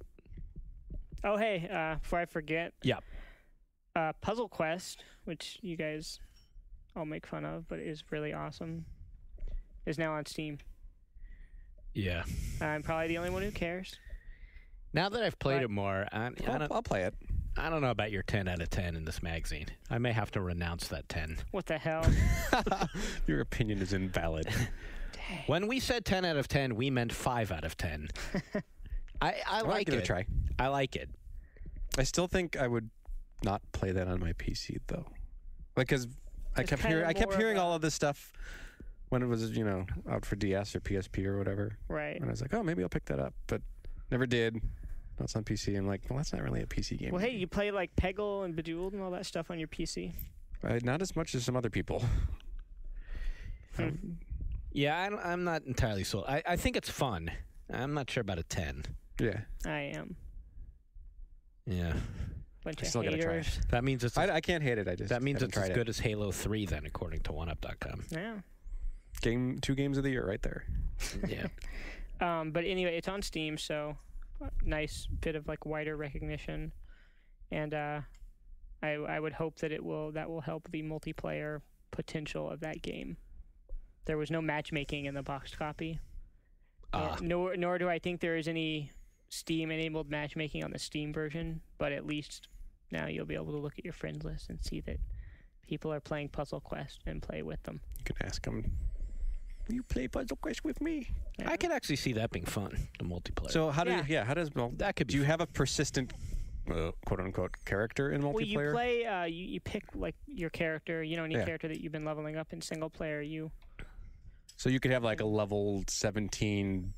Oh hey, before I forget. Yep. Puzzle Quest, which you guys all make fun of, but is really awesome, is now on Steam. Yeah. I'm probably the only one who cares. Now that I've played it more, I'll play it. I don't know about your 10 out of 10 in this magazine. I may have to renounce that 10. What the hell? Your opinion is invalid. When we said 10 out of 10, we meant 5 out of 10. I like give it. it a try. I like it. I still think I would not play that on my PC though, like because I It's kept kind of hearing more of all of this stuff when it was out for DS or PSP or whatever, Right. and I was like, oh, maybe I'll pick that up, but never did. Now it's on PC. I'm like, well, that's not really a PC game. Well, hey, you play like Peggle and Bejeweled and all that stuff on your PC. Not as much as some other people. Yeah, I'm not entirely sold. I think it's fun. I'm not sure about a 10. Yeah, I am. Yeah. Bunch I of still gotta try haters. That means it's I can't hate it. that means haven't it's as tried good as Halo 3 then, according to OneUp.com. Yeah. it. 2 games of the year right there. Yeah. But anyway, it's on Steam, so nice bit of like wider recognition, and I would hope that that will help the multiplayer potential of that game. There was no matchmaking in the boxed copy, nor do I think there is any Steam-enabled matchmaking on the Steam version. But at least now you'll be able to look at your friends list and see that people are playing Puzzle Quest and play with them. You can ask them, will you play Puzzle Quest with me? Yeah. I could actually see that being fun, the multiplayer. So how Yeah. that could be do you have a persistent quote unquote character in multiplayer? Well, you play. You pick like your character. Any Yeah. character that you've been leveling up in single player. So you could have like a level 17.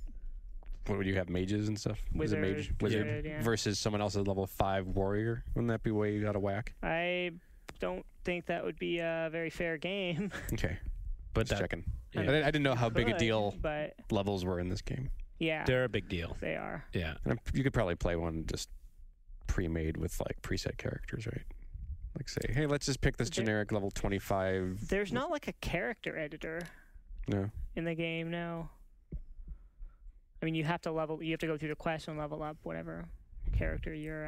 What would you have? Mages and stuff. Is it Wizard, wizard yeah. versus someone else's level 5 warrior. Wouldn't that be way out of whack? I don't think that would be a very fair game. Okay, but just checking. yeah. I didn't know how big a Could, deal but levels were in this game. yeah, they're a big deal. they are. Yeah. And you could probably play one just pre-made with like preset characters, right? Like say, hey, let's just pick this generic level 25. There's not like a character editor No. in the game. No. I mean, you have to go through the quest and level up whatever character you're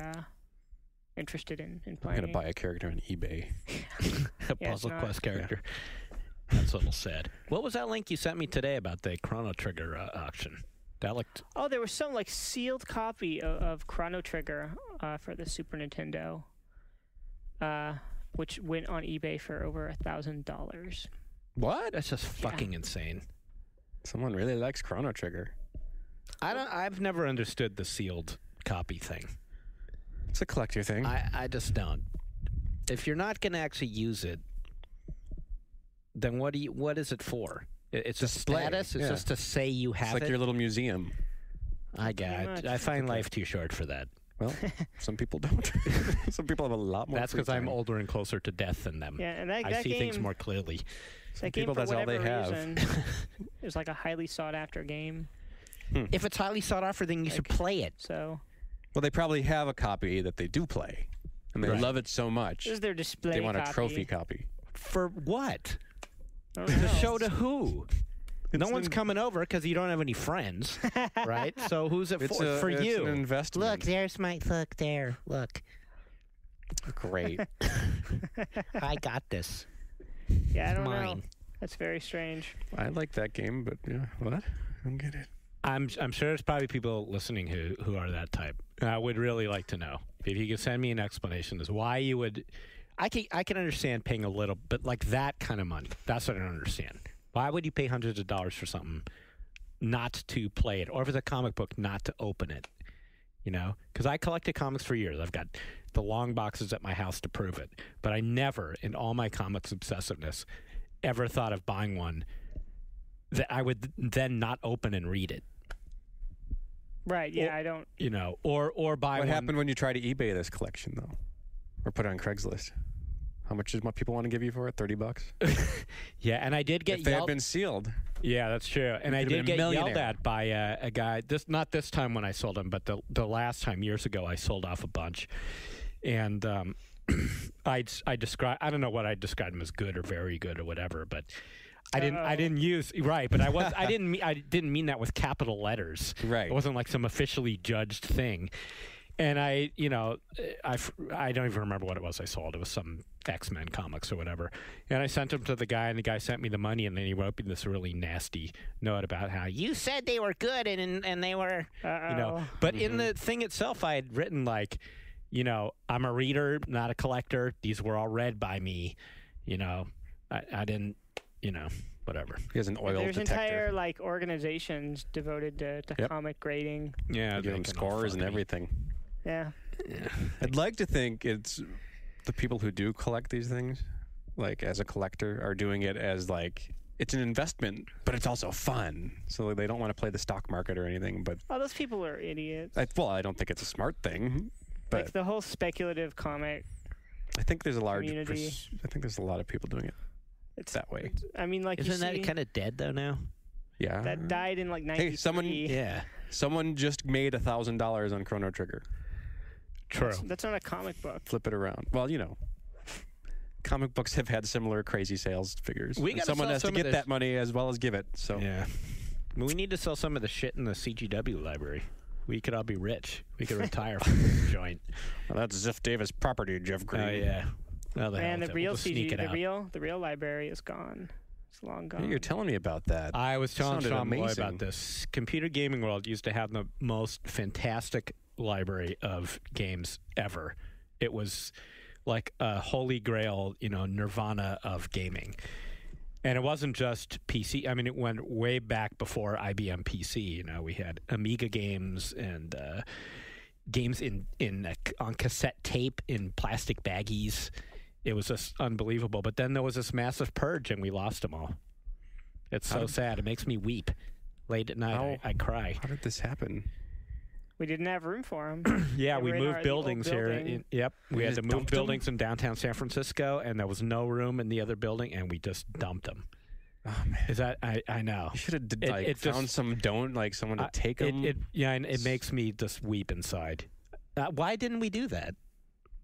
interested in I'm playing. gonna buy a character on eBay. A Yeah, Puzzle it's not- Quest character. That's a little sad. What was that link you sent me today about the Chrono Trigger auction? That looked... Oh, there was some like sealed copy of Chrono Trigger for the Super Nintendo, which went on eBay for over $1,000. What? That's just fucking insane. Someone really likes Chrono Trigger. I've never understood the sealed copy thing. It's a collector thing. I just don't. If you're not going to actually use it, then what is it for? It's Display, a status? It's yeah. just to say you have It's like it? your little museum. Pretty much. I find life too short for that. Well, some people don't. Some people have a lot more. That's free because I'm time. older and closer to death than them. Yeah, and that I see game, things more clearly. That people, game, for that's all they whatever have. reason, is like a highly sought after game. If it's highly sought after, then you should play it. So Well, they probably have a copy that they do play, and they Right. love it so much this is their display. they want copy. a trophy copy. For what? I don't The know. show to who? No It's one's an- coming over because you don't have any friends, right? So who's it It's for? For it's you. an investment. Look, there's my look there. Look, Great. I got this. Yeah, I don't know. Mine. That's very strange. I like that game, but yeah, what? I don't get it. I'm sure there's probably people listening who are that type. I would really like to know if you could send me an explanation as why you would. I can understand paying a little, but like that kind of money. That's what I don't understand. Why would you pay hundreds of dollars for something not to play it, or if it's a comic book, not to open it? you know, because I collected comics for years. I've got the long boxes at my house to prove it. But I never, in all my comics obsessiveness, ever thought of buying one that I would then not open and read it. Right, yeah, I don't... You know, or buy one... What happened when you try to eBay this collection, though? Or put it on Craigslist? How much is what people want to give you for it? $30? Yeah, and I did get if they had been sealed. Yeah, that's true. And I did get yelled at by a guy. Not this time when I sold them, but the last time, years ago, I sold off a bunch. And I don't know what I described them as, good or very good or whatever, but I didn't use right, but I didn't mean that with capital letters. Right. It wasn't like some officially judged thing. And I don't even remember what it was I sold. It was some X-Men comics or whatever. And I sent them to the guy, and the guy sent me the money, and then he wrote me this really nasty note about how you said they were good and they were, you know. But in the thing itself, I had written like, you know, I'm a reader, not a collector. These were all read by me. You know, I didn't, you know, whatever. He has an oil There's detector. entire like organizations devoted to comic grading. Yeah, They give them scores and everything. Yeah. I'd like to think it's the people who do collect these things, like as a collector, are doing it as like it's an investment, but it's also fun. So they don't want to play the stock market or anything. But those people are idiots. I don't think it's a smart thing. But Like the whole speculative comic I think there's a large. community. I think there's a lot of people doing it. It's that way. I mean, like Isn't you that see, kind of dead though now? Yeah. that died in like 93. Hey, someone just made $1,000 on Chrono Trigger. True. That's not a comic book. Flip it around. Well, you know, comic books have had similar crazy sales figures. We And gotta someone sell has to some of get this. that money as well as give it. So Yeah. We need to sell some of the shit in the CGW library. We could all be rich. We could retire from this joint. well, that's Ziff Davis property, Jeff Green. Oh yeah. Well, And the real we'll sneak CG, it out. the real library is gone. It's long gone. Hey, you're telling me about that. I was telling Sounded Shawn Elliott amazing. about this. Computer Gaming World used to have the most fantastic library of games ever. It was like a holy grail, you know, nirvana of gaming. And it wasn't just PC. I mean, it went way back before IBM PC. You know, we had Amiga games and games on cassette tape in plastic baggies. It was just unbelievable. But then there was this massive purge, and we lost them all. It's so sad. It makes me weep. Late at night, I cry. How did this happen? We didn't have room for them. Yeah, They we were in moved our buildings old here. building. Yep, we had just to move dumped 'em? buildings in downtown San Francisco, and there was no room in the other building, and we just dumped them. Oh man, Is that I know? you should have it found just- someone to take them. And it makes me just weep inside. Why didn't we do that?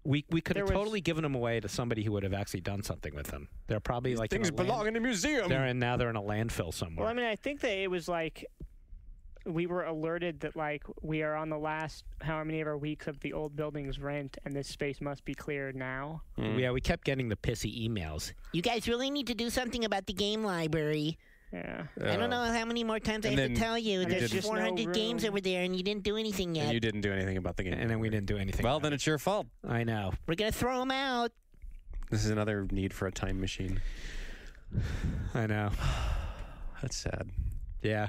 We could have There was- totally given them away to somebody who would have actually done something with them. They're probably like Things in a belong in a museum. now they're in a landfill somewhere. Well, I mean, I think that it was like we were alerted that like we are on the last how many ever weeks of the old building's rent, and this space must be cleared now. Yeah, we kept getting the pissy emails. You guys really need to do something about the game library. Yeah. I don't know how many more times I And have to then tell you. And There's there's just no 400 games room. over there, and you didn't do anything And yet. you didn't do anything about the game. And then we didn't do anything. Well, about then it. it's your fault. I know. We're going to throw them out. This is another need for a time machine. I know. That's sad. Yeah.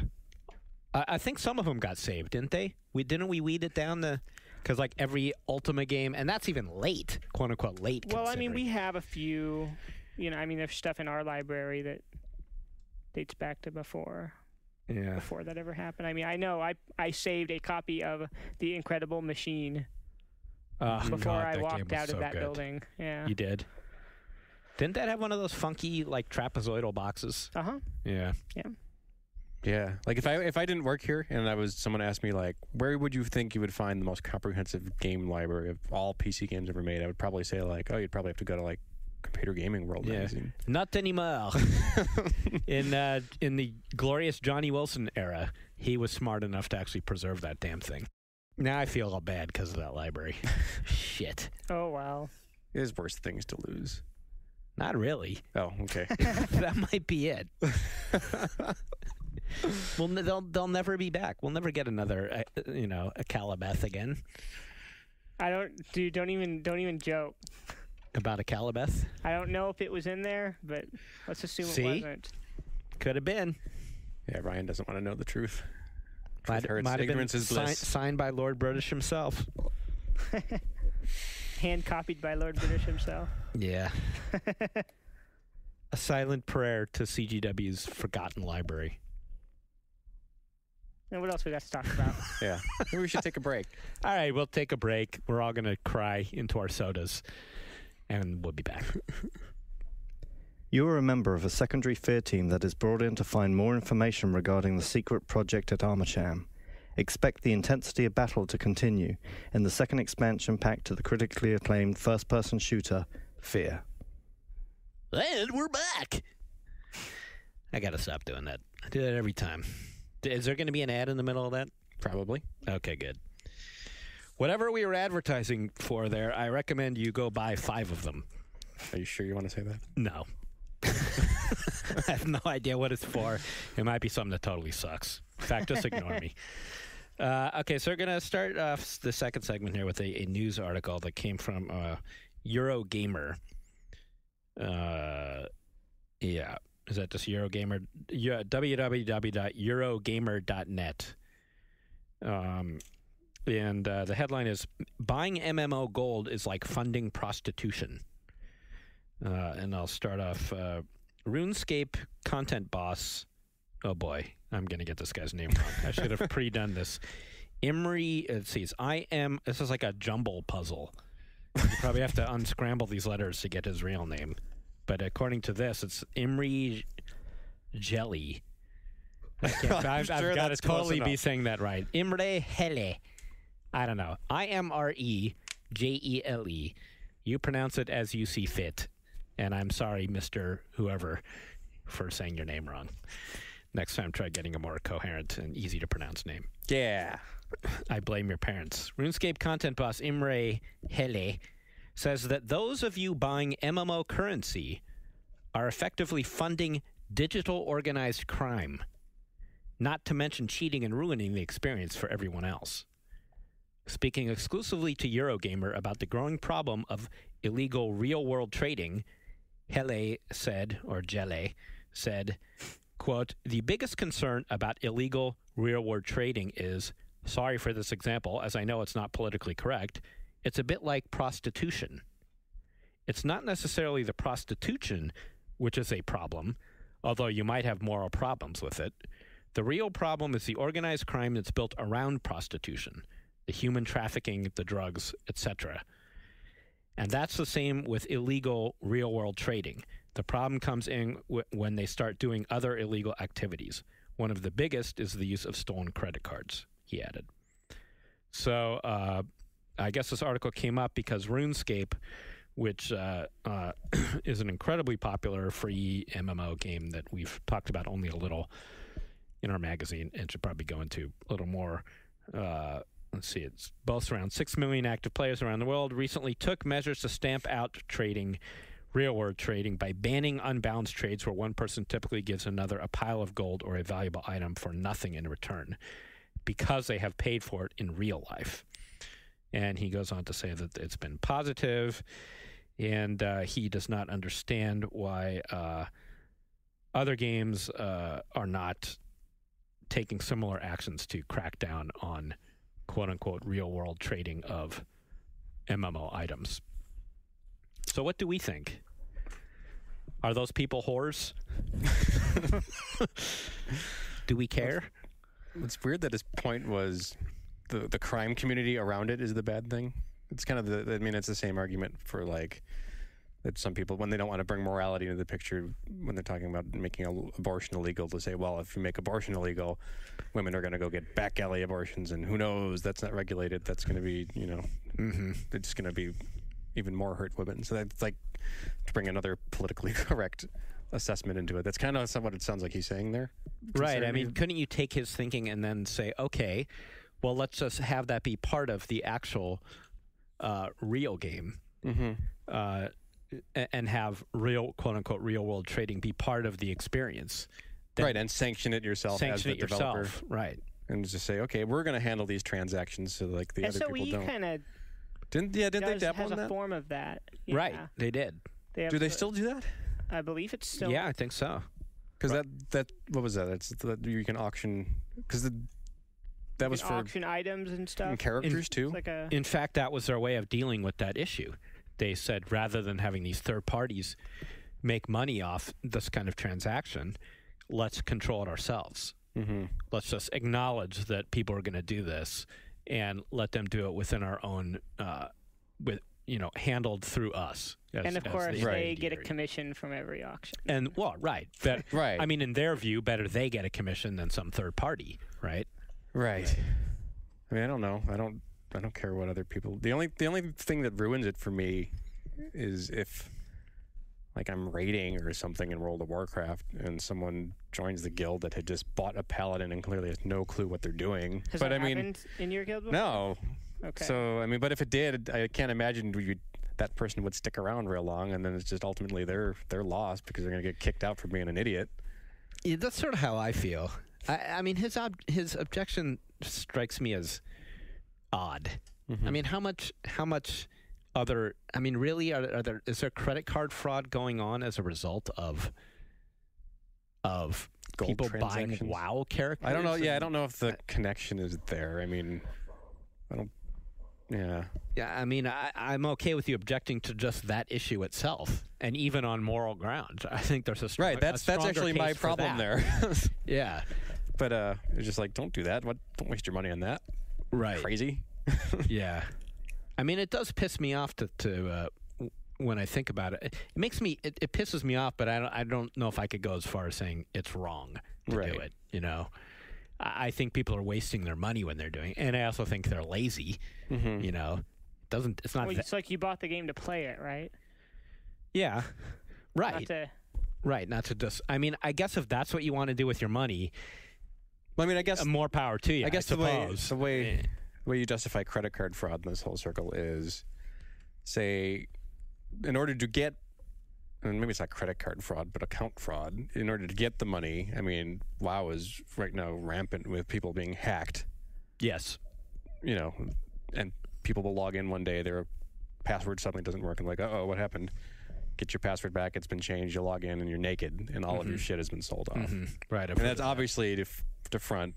I think some of them got saved, didn't they? Didn't we weed it down because like every Ultima game, and that's even late, quote unquote late. Well, I mean, we considering. have a few. You know, I mean, there's stuff in our library that dates back to before that ever happened. I mean, I know I saved a copy of The Incredible Machine before God, I that game walked was out so of that good. building. Yeah. You did. Didn't that have one of those funky like trapezoidal boxes? Uh huh. Yeah. Yeah, like if I didn't work here and someone asked me like, where would you think you would find the most comprehensive game library of all PC games ever made, I would probably say like, oh, you'd probably have to go to like Computer Gaming World magazine. Not anymore. In the glorious Johnny Wilson era, he was smart enough to actually preserve that damn thing. Now I feel all bad because of that library. Shit. Oh wow. There's worse things to lose. Not really. Oh, okay. That might be it. Well, they'll never be back. We'll never get another, a Calabeth again. Don't even joke. About a Calabeth? I don't know if it was in there, but let's assume See? it wasn't. Could have been. Yeah, Ryan doesn't want to know the truth. Might have been signed by Lord British himself. Hand copied by Lord British himself. Yeah. A silent prayer to CGW's forgotten library. And what else we got to talk about? Yeah. Maybe we should take a break. All right, we'll take a break. We're all going to cry into our sodas, and we'll be back. You are a member of a secondary fear team that is brought in to find more information regarding the secret project at Armacham. Expect the intensity of battle to continue in the second expansion pack to the critically acclaimed first-person shooter, Fear. And we're back! I gotta stop doing that. I do that every time. Is there going to be an ad in the middle of that? Probably. Okay, good. Whatever we were advertising for there, I recommend you go buy 5 of them. Are you sure you want to say that? No. I have no idea what it's for. It might be something that totally sucks. In fact, just ignore me. Okay, so we're going to start off the second segment here with a news article that came from Eurogamer. Yeah. Is that just Eurogamer? Yeah, www.eurogamer.net. And the headline is, Buying MMO Gold is like funding prostitution. And I'll start off, RuneScape content boss, oh boy, I'm going to get this guy's name wrong. I should have pre-done this. Imri, let's see, this is like a jumble puzzle. You probably have to unscramble these letters to get his real name. But according to this, it's Imri Jelly. I've got to totally be saying that right. Imre Hele. I don't know. IMREJELE. You pronounce it as you see fit. And I'm sorry, Mr. Whoever, for saying your name wrong. Next time, try getting a more coherent and easy to pronounce name. Yeah. I blame your parents. RuneScape content boss Imre Hele says that those of you buying MMO currency are effectively funding digital organized crime, not to mention cheating and ruining the experience for everyone else. Speaking exclusively to Eurogamer about the growing problem of illegal real-world trading, Hele said, quote, the biggest concern about illegal real-world trading is, sorry for this example, as I know it's not politically correct, it's a bit like prostitution. It's not necessarily the prostitution which is a problem, although you might have moral problems with it. The real problem is the organized crime that's built around prostitution, the human trafficking, the drugs, etc. And that's the same with illegal real-world trading. The problem comes in when they start doing other illegal activities. One of the biggest is the use of stolen credit cards, he added. So I guess this article came up because RuneScape, which is an incredibly popular free MMO game that we've talked about only a little in our magazine and should probably go into a little more. Let's see, it's boasts around 6 million active players around the world, recently took measures to stamp out real-world trading by banning unbalanced trades where one person typically gives another a pile of gold or a valuable item for nothing in return because they have paid for it in real life. And he goes on to say that it's been positive, and he does not understand why other games are not taking similar actions to crack down on quote-unquote real-world trading of MMO items. So what do we think? Are those people whores? Do we care? It's weird that his point was the crime community around it is the bad thing. It's kind of it's the same argument for like that some people, when they don't want to bring morality into the picture, when they're talking about making abortion illegal, to say, well, if you make abortion illegal, women are going to go get back alley abortions, and who knows, that's not regulated. That's going to be, it's going to be even more hurt women. So that's like to bring another politically correct assessment into it. That's kind of what it sounds like he's saying there. Right. I mean, couldn't you take his thinking and then say, okay, well, let's just have that be part of the actual real game, and have real, quote-unquote, real-world trading be part of the experience. Right, and sanction it yourself as the developer. Right. And just say, okay, we're going to handle these transactions so like the other people don't. SOE kind of didn't they dabble has in that? a form of that. Yeah. Right, they did. Do they still do that? I believe it's still. Yeah, I think so. Because that what was that? It's that you can auction, because that was for auction items and stuff. and characters too. It's like In fact, that was their way of dealing with that issue. They said rather than having these third parties make money off this kind of transaction, let's control it ourselves. Mm-hmm. Let's just acknowledge that people are going to do this and let them do it within our own, handled through us. And of course, the they get a intermediary. commission from every auction. And right. Right. I mean, in their view, better they get a commission than some third party, right? Right. I mean, I don't know. I don't care what other people. The only thing that ruins it for me is if, like, I'm raiding or something in World of Warcraft and someone joins the guild that had just bought a paladin and clearly has no clue what they're doing. Has but that I mean, happened in your guild before? no. Okay. So I mean, but if it did, I can't imagine that person would stick around real long, and then it's just ultimately they're lost because they're going to get kicked out for being an idiot. Yeah, that's sort of how I feel. I mean, his objection strikes me as odd. Mm-hmm. I mean, how much other? I mean, really, is there credit card fraud going on as a result of Gold people buying transactions? WoW characters? I don't know. Yeah, I don't know if the connection is there. I mean, I don't. Yeah. Yeah, I mean, I'm okay with you objecting to just that issue itself, and even on moral grounds. I think there's a Right. That's actually my problem there. Yeah. But it's just like, don't do that. Don't waste your money on that. Right. Crazy. Yeah. I mean, it does piss me off to when I think about it. It makes me it pisses me off, but I don't know if I could go as far as saying it's wrong to Right. do it. You know, I think people are wasting their money when they're doing it, and I also think they're lazy. Mm-hmm. You know, it's not. Well, it's like you bought the game to play it, right? Yeah. Right. Not to, Right. Not to just. I mean, I guess if that's what you want to do with your money, Well, I mean, I guess more power to you. I guess suppose. the way you justify credit card fraud in this whole circle is, say, in order to get, and maybe it's not credit card fraud, but account fraud. In order to get the money, I mean, WoW is right now rampant with people being hacked. Yes. You know, and people will log in one day, their password suddenly doesn't work, and like, uh-oh, what happened? Get your password back, it's been changed, you log in, and you're naked, and all of your shit has been sold off. Mm-hmm. Right. And that's obviously to front,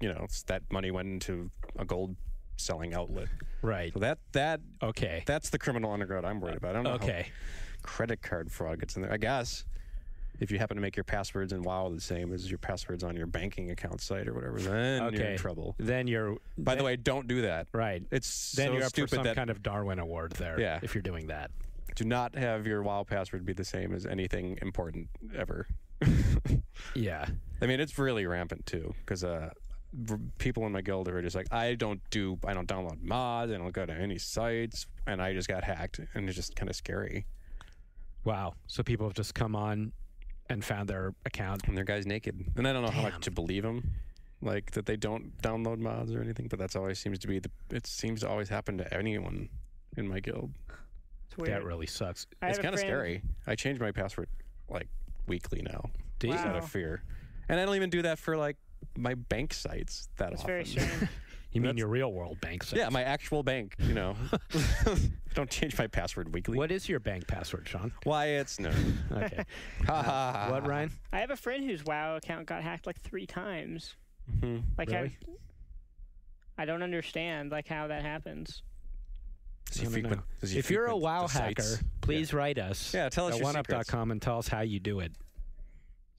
you know, that money went into a gold selling outlet. Right. So that Okay. that's the criminal underground I'm worried about. I don't know how credit card fraud gets in there. I guess if you happen to make your passwords in WoW the same as your passwords on your banking account site or whatever, then you're in trouble. Then you're. By the way, don't do that. Right. It's Then so you're up for stupid some that kind of Darwin Award there. Yeah. If you're doing that. do not have your WoW password be the same as anything important ever. Yeah. I mean, it's really rampant too, because people in my guild are just like, I don't download mods, I don't go to any sites, and I just got hacked, and it's just kind of scary. Wow. So people have just come on and found their account. And their guy's naked, and I don't know how Damn. much to believe them, like that they don't download mods or anything. But that's always seems to be it seems to always happen to anyone in my guild. It's weird. That really sucks. I It's have a kind of friend- scary. I change my password like weekly now, Do you? just out Wow. of fear, and I don't even do that for like my bank sites that It's often. very strange. You mean That's- your real world bank site? Yeah, my actual bank, you know. Don't change my password weekly. What is your bank password, Sean? Why it's no. Okay. Ha, ha, ha, What, ha. Ryan? I have a friend whose WoW account got hacked like 3 times. Mhm. Like Really? I don't understand like how that happens. Does he I don't frequent- know. does he If you're a frequent WoW the sites? hacker, please write us. Yeah, tell us at your secrets. oneup.com and tell us how you do it.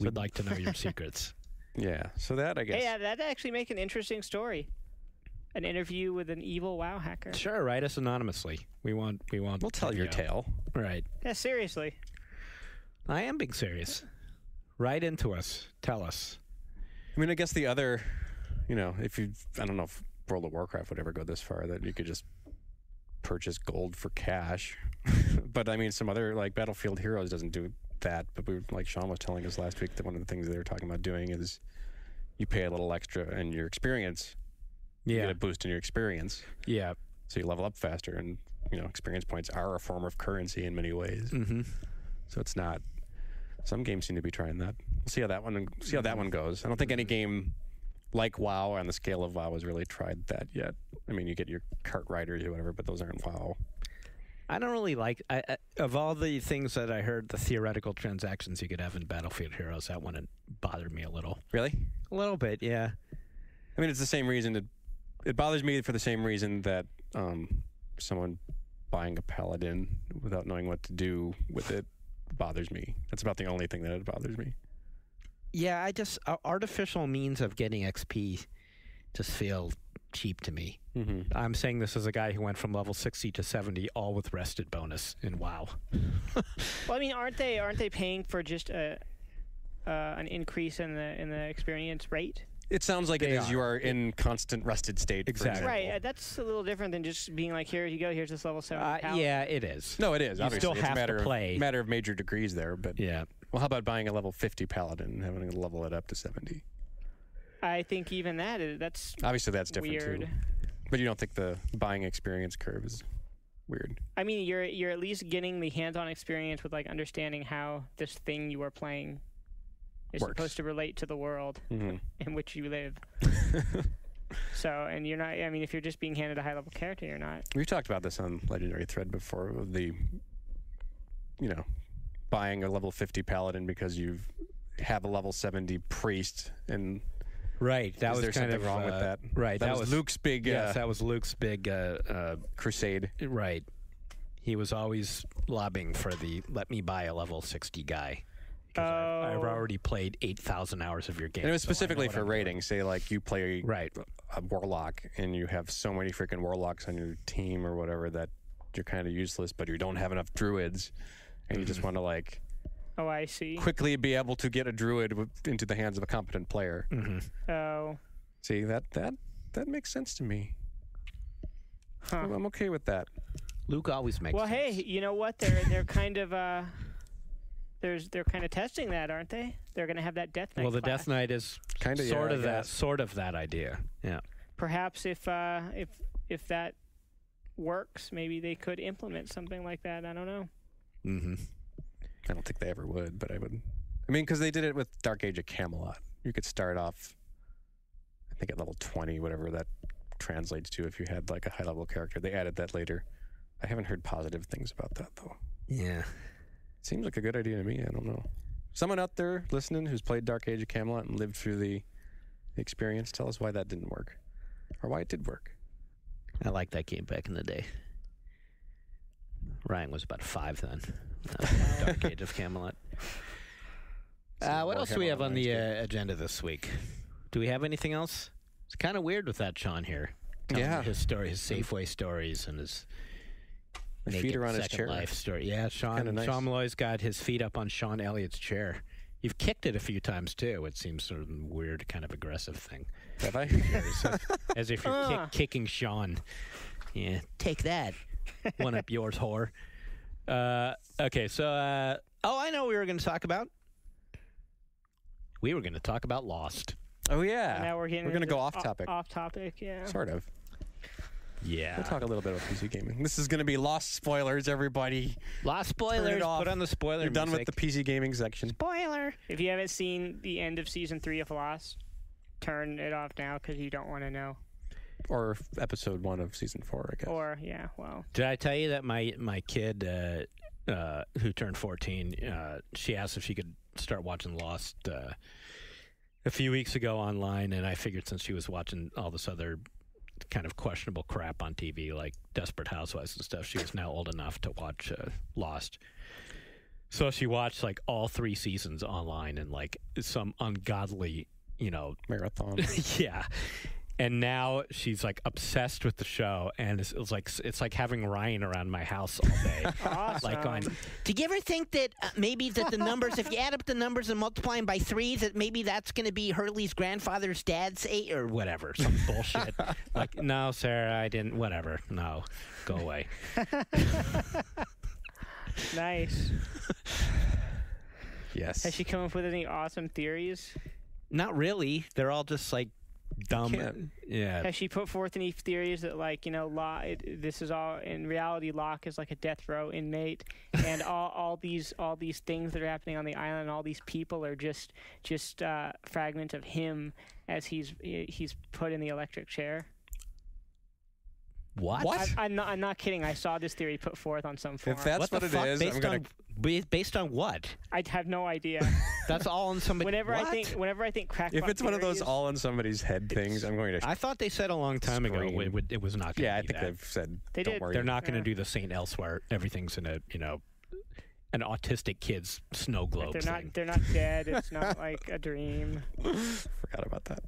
We'd like to know your secrets. Yeah, so that I guess. Hey, that'd actually make an interesting story. An interview with an evil WoW hacker. Sure, write us anonymously. We want. We'll tell your video. tale. Right. Yeah, seriously. I am being serious. Write into us. Tell us. I mean, I guess the other, you know, I don't know if World of Warcraft would ever go this far that you could just purchase gold for cash. But I mean, some other, like Battlefield Heroes doesn't do that. But like Shawn was telling us last week that one of the things they were talking about doing is you pay a little extra and your experience, you Yeah. get a boost in your experience. Yeah. So you level up faster, and you know, experience points are a form of currency in many ways. Mm-hmm. So it's not. Some games seem to be trying that. We'll see how that one goes. I don't think any game like WoW on the scale of WoW has really tried that yet. I mean, you get your cart riders or whatever, but those aren't WoW. I don't really like. Of all the things that I heard, the theoretical transactions you could have in Battlefield Heroes, that one bothered me a little. Really? A little bit, yeah. I mean, it's the same reason it bothers me for the same reason that someone buying a paladin without knowing what to do with it bothers me. That's about the only thing that it bothers me. Yeah, artificial means of getting XP just feel cheap to me. Mm-hmm. I'm saying this as a guy who went from level 60 to 70, all with rested bonus in WoW. Well, I mean, aren't they paying for just an increase in the experience rate? It sounds like you are in constant rested state. Exactly. Right. That's a little different than just being like, here you go, here's this level 7. Yeah, it is. No, it is. You obviously. still It's have a matter to play. matter of major degrees there, but yeah. Well, how about buying a level 50 paladin and having to level it up to 70? I think even that's obviously that's different weird. too. But you don't think the buying experience curve is weird? I mean, you're at least getting the hands-on experience with like understanding how this thing you are playing is Works. supposed to relate to the world in which you live. So, and you're not. I mean, if you're just being handed a high-level character, you're not. We've talked about this on Legendary Thread before. Buying a level 50 paladin because you have a level 70 priest, and right, that was there kind something of wrong with that. Right, that was Luke's big. Yes, that was Luke's big crusade. Right, he was always lobbying for the let me buy a level 60 guy. I've already played 8,000 hours of your game. And it was specifically for raiding. Say, like, you play right. a warlock, and you have so many freaking warlocks on your team or whatever that you're kind of useless, but you don't have enough druids, and you just want to, like... Oh, I see. Quickly be able to get a druid into the hands of a competent player. Mm-hmm. Oh. See, that makes sense to me. Huh. I'm okay with that. Luke always makes sense. Well, hey, you know what? They're kind of... They're kind of testing that, aren't they? They're going to have that Death Knight. Well, the class. Death Knight is kind of sort of that idea. Yeah. Perhaps if that works, maybe they could implement something like that. I don't know. Mm-hmm. I don't think they ever would, but I would. I mean, because they did it with Dark Age of Camelot. You could start off, I think, at level 20, whatever that translates to. If you had like a high level character, they added that later. I haven't heard positive things about that though. Yeah. Seems like a good idea to me. I don't know. Someone out there listening who's played Dark Age of Camelot and lived through the experience, tell us why that didn't work. Or why it did work. I liked that game back in the day. Ryan was about 5 then. Dark Age of Camelot. What else do we have on the agenda this week? Do we have anything else? It's kind of weird with that Shawn here. Yeah. His story, his Safeway stories, and his... My feet are on his Second chair. Life story. Yeah, Shawn Malloy's got his feet up on Shawn Elliott's chair. You've kicked it a few times, too. It seems sort of a weird, kind of aggressive thing. Have I? As if you're kicking Shawn. Yeah, take that. One up yours, whore. Okay, so... I know what we were going to talk about. We were going to talk about Lost. Oh, yeah. Now we're going to go off topic. Off topic, yeah. Sort of. Yeah. We'll talk a little bit about PC gaming. This is going to be Lost spoilers, everybody. Lost spoilers. Put on the spoiler You're done music. with the PC gaming section. Spoiler. If you haven't seen the end of Season 3 of Lost, turn it off now because you don't want to know. Or episode 1 of Season 4, I guess. Or, yeah, well. Did I tell you that my kid, who turned 14, she asked if she could start watching Lost a few weeks ago online, and I figured since she was watching all this other kind of questionable crap on TV, like Desperate Housewives and stuff, she was now old enough to watch Lost. So she watched like all 3 seasons online and like some ungodly, marathon. Yeah. And now she's like obsessed with the show, and it's like having Ryan around my house all day. Awesome. Like going, did you ever think that maybe that the numbers, if you add up the numbers and multiply them by 3, that maybe that's going to be Hurley's grandfather's dad's age or whatever, some bullshit. Like, no, Sarah, I didn't. Whatever, no, go away. Nice. Yes. Has she come up with any awesome theories? Not really. They're all just like dumb. Yeah. Has she put forth any theories that, like, this is all in reality? Locke is like a death row inmate, and all these things that are happening on the island, all these people are just fragments of him as he's put in the electric chair. What? I'm not kidding. I saw this theory put forth on some forum. If that's what it is, I'm gonna Based on what? I have no idea. That's all in somebody. Whenever I think crackpot. If it's one of those theories- all in somebody's head things, I'm going to. I thought they said a long time ago it was not going to Yeah, I be think that. they've said. They don't did. worry. They're not going to do the St. Elsewhere. Everything's in a an autistic kid's snow globe thing. They're not dead. It's not like a dream. Forgot about that.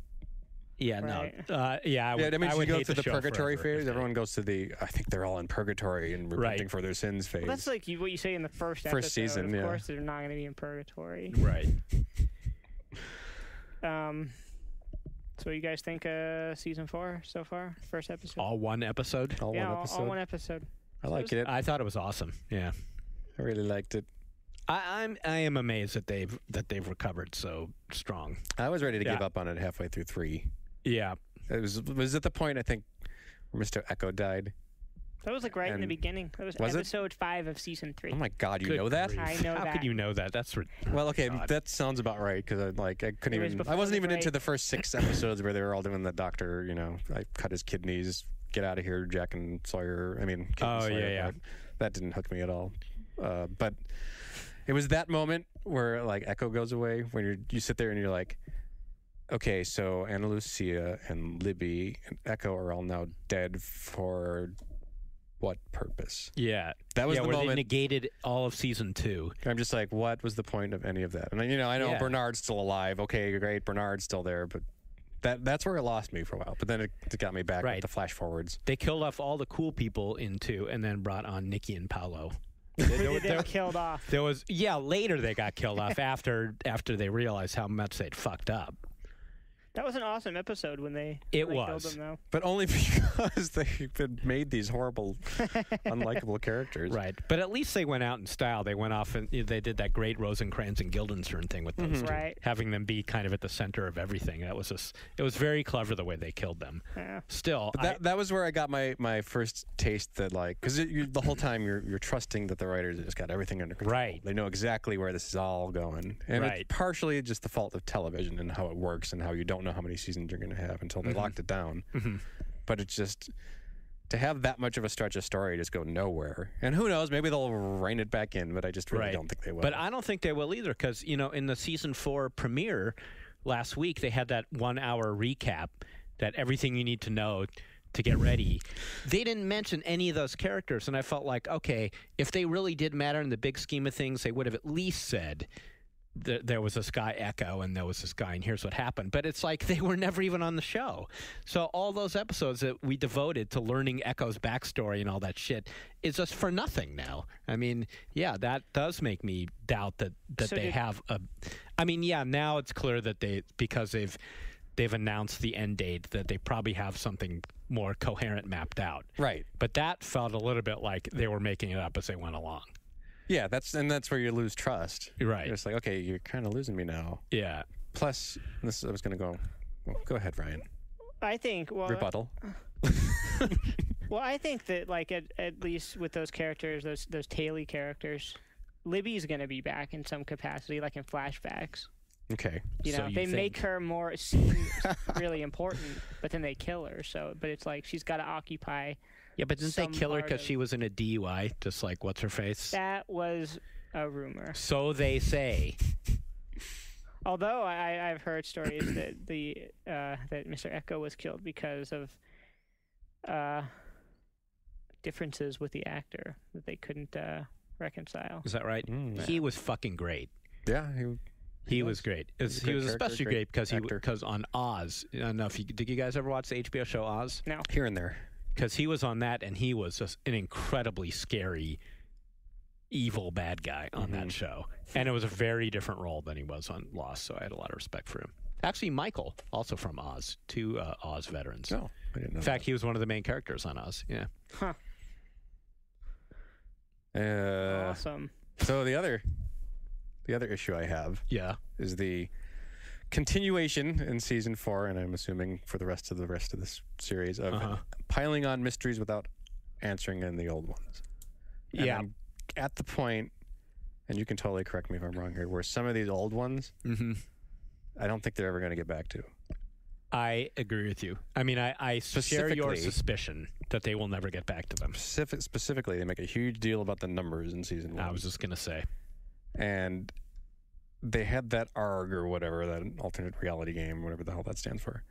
Yeah, Right. no. I That means you go hate through the show purgatory forever. phase. Everyone goes to the. I think they're all in purgatory and repenting Right. for their sins phase. Well, that's like what you say in the first season, Of yeah. course, they're not going to be in purgatory. Right. So you guys think season 4 so far? First episode? All one episode. all yeah, one episode. all one episode. I like it. I thought it was awesome. Yeah. I really liked it. I am amazed that they've recovered so strong. I was ready to give Yeah. up on it halfway through 3. Yeah. It was at the point I think where Mr. Echo died. That was like right in the And- beginning. That was Was it? episode 5 of season 3. Oh my God, you Good know that? grief. I know How that. could you know that? That's Well, okay, God. that sounds about right because I couldn't It was even. before I wasn't the even into break. the first 6 episodes where they were all doing the doctor. I cut his kidneys. Get out of here, Jack and Sawyer. Kate and Sawyer, yeah. part. That didn't hook me at all. But it was that moment where like Echo goes away when you sit there and you're like, okay, so Ana Lucia and Libby and Echo are all now dead for what purpose? Yeah. That was the where moment. they negated all of season 2. I'm just like, what was the point of any of that? And I know Yeah. Bernard's still alive. Okay, great, Bernard's still there, but that's where it lost me for a while. But then it got me back Right. with the flash forwards. They killed off all the cool people in 2 and then brought on Nikki and Paolo. Who did they killed off? There was later they got killed off after they realized how much they'd fucked up. That was an awesome episode when they It killed was. them, though. But only because they had made these horrible, unlikable characters. Right. But at least they went out in style. They went off and they did that great Rosencrantz and Guildenstern thing with those two. Right. Having them be kind of at the center of everything. It was very clever the way they killed them. Yeah. Still, But that was where I got my first taste that because the whole time you're trusting that the writers just got everything under control. Right. They know exactly where this is all going, and Right. it's partially just the fault of television and how it works and how you don't know how many seasons you're going to have until they locked it down. Mhm. But it's just to have that much of a stretch of story just go nowhere, and who knows, maybe they'll rein it back in. But I just really Right. don't think they will. But I don't think they will either because, in the season 4 premiere last week, they had that 1-hour recap that everything you need to know to get ready. They didn't mention any of those characters, and I felt like, okay, if they really did matter in the big scheme of things, they would have at least said there was this guy Echo and there was this guy and here's what happened. But it's like they were never even on the show. So all those episodes that we devoted to learning Echo's backstory and all that shit is just for nothing now. I mean, yeah, that does make me doubt that So they have a... I mean, yeah, now it's clear that because they've announced the end date that they probably have something more coherent mapped out. right. But that felt a little bit like they were making it up as they went along. Yeah, that's where you lose trust. Right. It's like, okay, you're kind of losing me now. Yeah. Plus, I was going to go. Well, go ahead, Ryan. I think, Rebuttal. I think that like at least with those characters, those Taily characters, Libby's gonna be back in some capacity, like in flashbacks. Okay. So you They think- make her more seem really important, but then they kill her. So, but it's like she's got to occupy. Yeah, but didn't they some kill her part because of- she was in a DUI, just like what's her face? That was a rumor. So they say. Although I've heard stories that that Mr. Echo was killed because of differences with the actor that they couldn't reconcile. Is that right? Mm. He was fucking great. Yeah. He was great. He's a He great was character, especially great great actor. because on Oz. I don't know if did you guys ever watch the HBO show Oz? No. Here and there. Because he was on that, and he was just an incredibly scary, evil bad guy on that show. And it was a very different role than he was on Lost, so I had a lot of respect for him. Actually, Michael, also from Oz, 2 Oz veterans. No, I didn't know. In fact, he was one of the main characters on Oz. Yeah. Huh. Awesome. So the other issue I have Yeah. is the continuation in season 4, and I'm assuming for the rest of this series of piling on mysteries without answering in the old ones. And Yeah. I'm at the point, and you can totally correct me if I'm wrong here, where some of these old ones, Mm-hmm. I don't think they're ever going to get back to. I agree with you. I mean, I share your suspicion that they will never get back to them. Specifically, they make a huge deal about the numbers in season 1. I was just going to say. And they had that ARG or whatever, that alternate reality game, whatever the hell that stands for,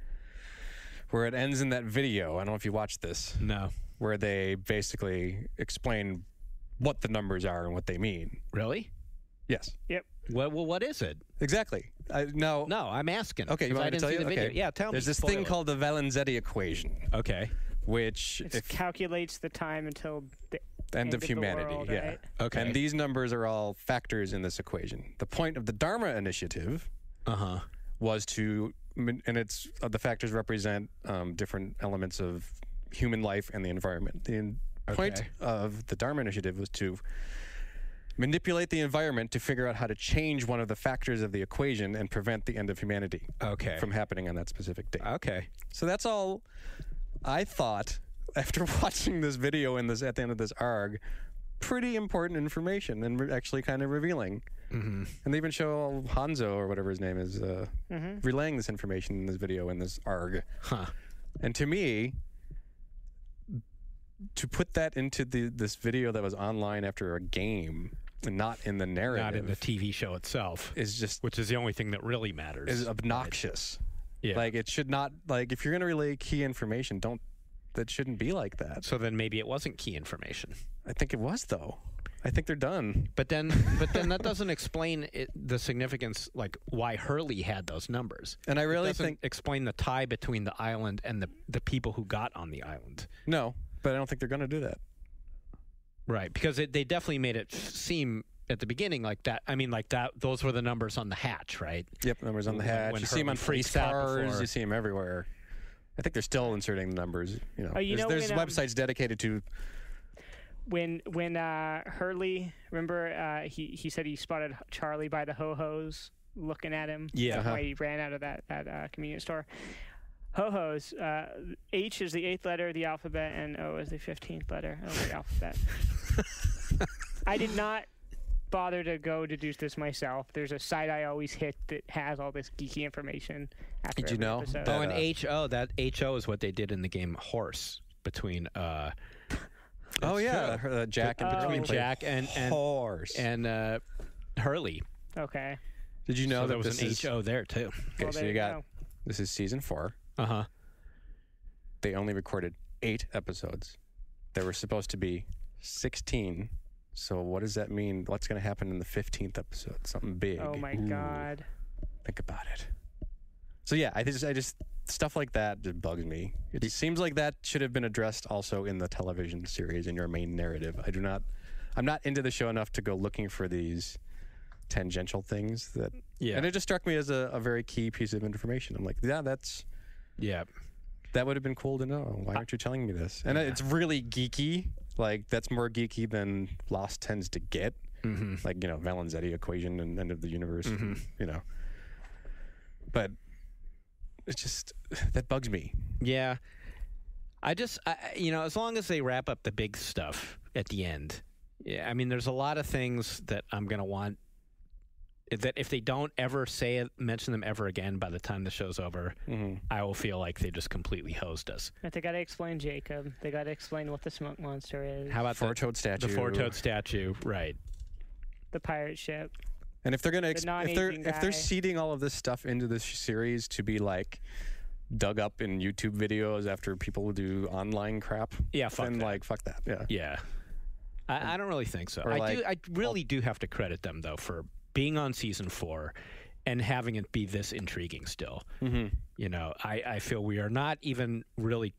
where it ends in that video. I don't know if you watched this. No. Where they basically explain what the numbers are and what they mean. Really? Yes. Yep. Well, what is it? Exactly. No, I'm asking. Okay, you 'cause want I me to didn't tell see you? the video. Okay. Yeah, tell me. There's this Spoil thing it. called the Valenzetti equation, Okay. which It calculates the time until the end of the humanity. world, Yeah. right? Okay. And these numbers are all factors in this equation. The point of the Dharma Initiative was to, and it's the factors represent different elements of human life and the environment. The point of the Dharma Initiative was to manipulate the environment to figure out how to change one of the factors of the equation and prevent the end of humanity from happening on that specific date. Okay. So that's all I thought after watching this video and this at the end of this ARG. Pretty important information and actually kind of revealing. Mm-hmm. And they even show Hanzo or whatever his name is relaying this information in this video in this ARG. Huh. And to me, to put that into this video that was online after a game and not in the narrative, Not in the TV show itself, is just which is the only thing that really matters. is obnoxious. Yeah. Like it should not, like if you're going to relay key information, that shouldn't be like that. So then maybe it wasn't key information. I think it was though. I think they're done. But then that doesn't explain the significance, like why Hurley had those numbers. And I really it doesn't think explain the tie between the island and the people who got on the island. no, but I don't think they're going to do that. Right, because they definitely made it seem at the beginning like that. I mean, like that. Those were the numbers on the hatch, right? Yep, numbers on the hatch. When You see them on Hurley police freaks out cars. before- You see them everywhere. I think they're still inserting the numbers. You know, Oh, you know there's when, websites dedicated to. When Hurley, remember he said he spotted Charlie by the ho-hos looking at him. Yeah. That's why he ran out of that convenience store. Ho-hos. H is the 8th letter of the alphabet, and O is the 15th letter of the alphabet. I did not bother to go deduce this myself. There's a site I always hit that has all this geeky information. After Did you every know episode. that- Oh, and HO. That HO is what they did in the game Horse between. Oh yeah, Jack and between played Jack and horse. and Hurley. Okay. Did you know So that there was this an HO there too. Okay, Well, so there you you got go. this is season 4. They only recorded 8 episodes. There were supposed to be 16. So what does that mean? What's going to happen in the 15th episode? Something big. Oh my Ooh, God. Think about it. So yeah, I just stuff like that just bugs me. It seems like that should have been addressed also in the television series in your main narrative. I'm not into the show enough to go looking for these tangential things that. Yeah. And it just struck me as a very key piece of information. I'm like, yeah, that would have been cool to know. Why aren't you telling me this? And it's really geeky. Like, that's more geeky than Lost tends to get. Mm-hmm. Like, Valenzetti equation and end of the universe, But it's just, that bugs me. Yeah. As long as they wrap up the big stuff at the end. Yeah, I mean, there's a lot of things that I'm going to want that if they don't ever mention them ever again by the time the show's over, I will feel like they just completely hosed us. But they got to explain Jacob. They got to explain what the smoke monster is. How about Four-toed statue. The four-toed statue, right. The pirate ship. And if they're going to, non-aging if they're guy. seeding all of this stuff into this series to be like dug up in YouTube videos after people do online crap, Yeah, fuck then that. fuck that. Yeah. Yeah. I don't really think so. Or I really do have to credit them, though, for being on season 4 and having it be this intriguing still. Mm-hmm. I feel we are not even really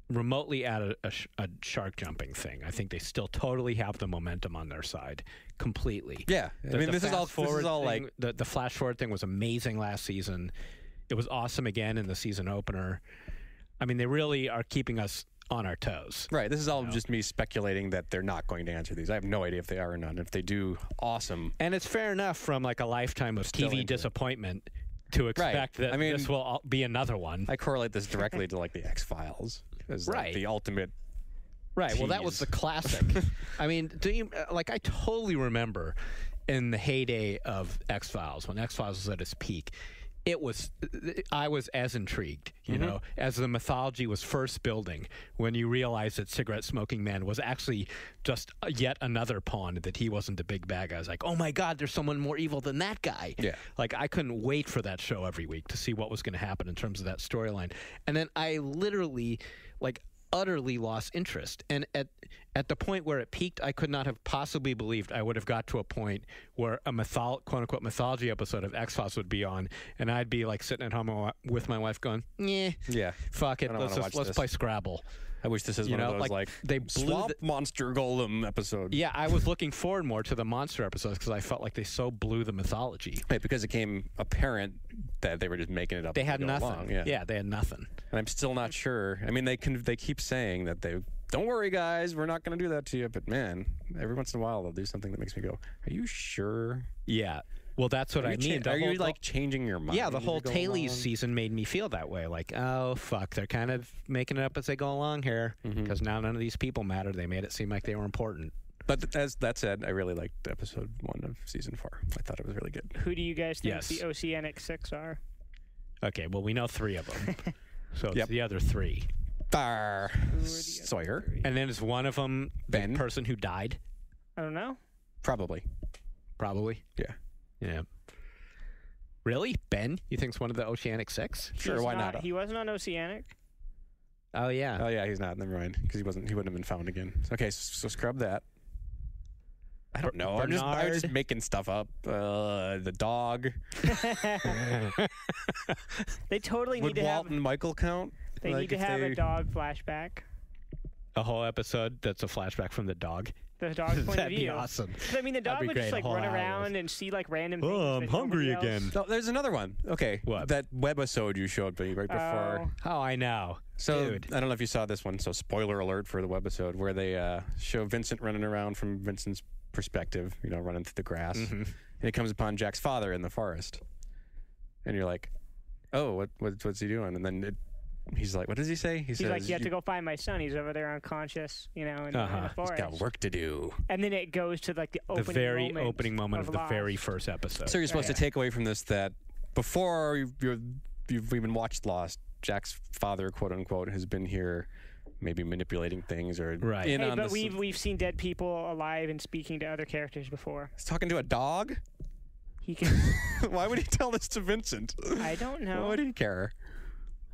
remotely at a shark jumping thing. I think they still totally have the momentum on their side completely. Yeah. I mean, this is all thing, like the flash forward thing was amazing last season. It was awesome again in the season opener. I mean, they really are keeping us on our toes. right. This is all just me speculating that they're not going to answer these. I have no idea if they are or not. And if they do, awesome. And it's fair enough from like a lifetime of Still into TV it. disappointment to expect that this will be another one. I correlate this directly to like the X-Files as like, Right. the ultimate. Right. Well, that was the classic. I mean, I totally remember in the heyday of X-Files, when X-Files was at its peak, I was as intrigued, you know, as the mythology was first building when you realized that Cigarette Smoking Man was actually just yet another pawn, that he wasn't the big bad guy. I was like, oh my God, there's someone more evil than that guy. Yeah. Like, I couldn't wait for that show every week to see what was going to happen in terms of that storyline. And then I literally, utterly lost interest. And at the point where it peaked, I could not have possibly believed I would have got to a point where a quote-unquote mythology episode of X-Files would be on, and I'd be sitting at home with my wife going, yeah, fuck it, let's play Scrabble. I wish this is one of those they blew swamp monster golem episodes. Yeah, I was looking forward more to the monster episodes because I felt like they so blew the mythology. Right, because it became apparent that they were just making it up. They had nothing. Along. Yeah, they had nothing. And I'm still not sure. I mean, they keep saying that don't worry, guys, we're not going to do that to you. But man, every once in a while they'll do something that makes me go, are you sure? Yeah. Well, that's what I mean. Are you changing your mind? Yeah, the whole Tailies season made me feel that way. Like, oh, fuck, they're kind of making it up as they go along here because now none of these people matter. They made it seem like they were important. But as that said, I really liked episode 1 of season 4. I thought it was really good. Who do you guys think the Oceanic Six are? Okay, well, we know 3 of them. So it's the other 3. Sawyer. And then is one of them the person who died? I don't know. Probably. Yeah. Really? Ben? You think it's one of the Oceanic Six? Sure, why not? He wasn't on Oceanic. Oh, yeah. Oh, yeah, he's not. Never mind. Because he wouldn't have been found again. Okay, so scrub that. I don't know. I'm just making stuff up. The dog. They totally need to have... Would Walt and Michael count? They need to have a dog flashback. A whole episode that's a flashback from the dog? The dog's point of view. That'd be awesome. I mean, the dog would just run around and see random things. Oh, I'm hungry again. No, there's another one. Okay. What? That webisode you showed me right before. Oh, I know. So, Dude. I don't know if you saw this one, so spoiler alert for the webisode, where they show Vincent running around from Vincent's perspective, running through the grass. And he comes upon Jack's father in the forest. And you're like, oh, what's he doing? And then he's like, what does he say? He says, like, you have to go find my son. He's over there unconscious, in the forest. He's got work to do. And then it goes to the opening moment of the very first episode. So you're supposed to take away from this that before you've even watched Lost, Jack's father, quote unquote, has been here, maybe manipulating things or right. But we've seen dead people alive and speaking to other characters before. He's talking to a dog. He can. Why would he tell this to Vincent? I don't know. Why would he care?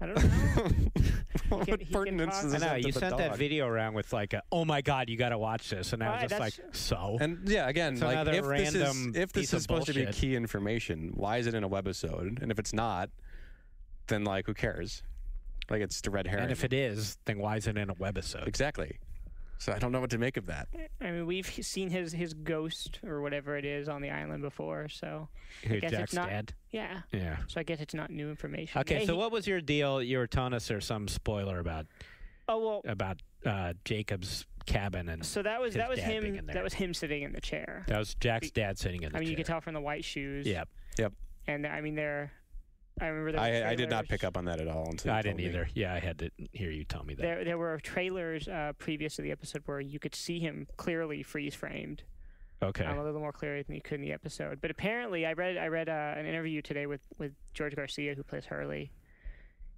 I don't know. What pertinence does this have to you the sent dog? that video around with oh my God, you got to watch this, and I was just so. And yeah, again, it's another if this is supposed to be bullshit. key information, why is it in a webisode? And if it's not, then who cares? It's the red herring. And if it is, then why is it in a webisode? Exactly. So I don't know what to make of that. I mean, we've seen his ghost or whatever it is on the island before, so I guess Jack's it's not. dad? Yeah. So I guess it's not new information. Okay, so what was your deal? You were telling us there's some spoiler about. Oh well. About Jacob's cabin and. So that was him. That was him sitting in the chair. That was Jack's dad sitting in the chair. I mean, you could tell from the white shoes. Yep. And I mean, I remember I did not pick up on that at all until I didn't either. Yeah, I had to hear you tell me that. There were trailers previous to the episode where you could see him clearly freeze framed. Okay. A little more clearly than you could in the episode. But apparently, I read an interview today with George Garcia, who plays Hurley,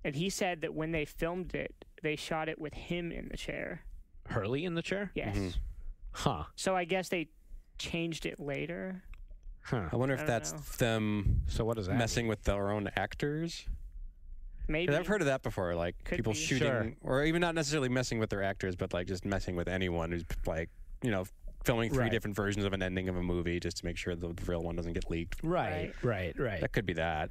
and he said that when they filmed it, they shot it with him in the chair. Hurley in the chair? Yes. Mm-hmm. Huh. So I guess they changed it later. Huh. I wonder if that's them. So what does that messing with their own actors? Maybe. I've heard of that before, Could people be. shooting, or even not necessarily messing with their actors, but just messing with anyone who's filming 3 different versions of an ending of a movie just to make sure the real one doesn't get leaked. Right. That could be that.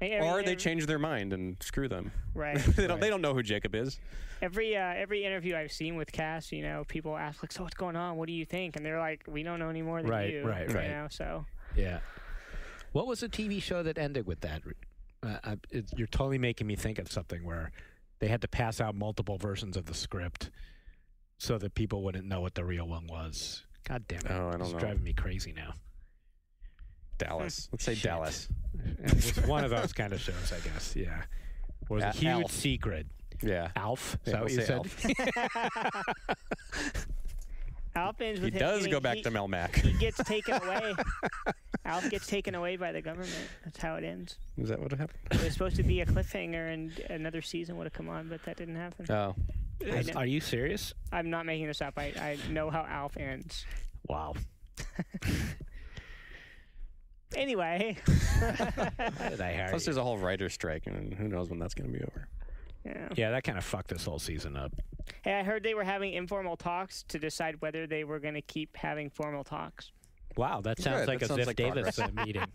Or they change their mind and screw them. Right. They don't know who Jacob is. Every interview I've seen with Cass, people ask so what's going on? What do you think? And they're like, we don't know any more than you. Right. So. Yeah. What was the TV show that ended with that? You're totally making me think of something where they had to pass out multiple versions of the script so that people wouldn't know what the real one was. God damn it. Oh, I don't know. It's driving me crazy now. Dallas. Let's say Shit. Dallas. It's one of those kind of shows, I guess. Yeah. It was a huge Alf. secret. Yeah. Alf? Is Yeah, that what we'll you said? say Alf ends He with him does getting- go back to Melmac. He gets taken away. Alf gets taken away by the government. That's how it ends. Is that what happened? It was supposed to be a cliffhanger, and another season would have come on, but that didn't happen. Oh. Are you serious? I'm not making this up. I know how Alf ends. Wow. Anyway. Did I hire Plus, you? there's a whole writer's strike, and who knows when that's going to be over. Yeah. Yeah, that kind of fucked this whole season up. Hey, I heard they were having informal talks to decide whether they were going to keep having formal talks. Wow, that sounds Good, like that a sounds Ziff like Davis meeting.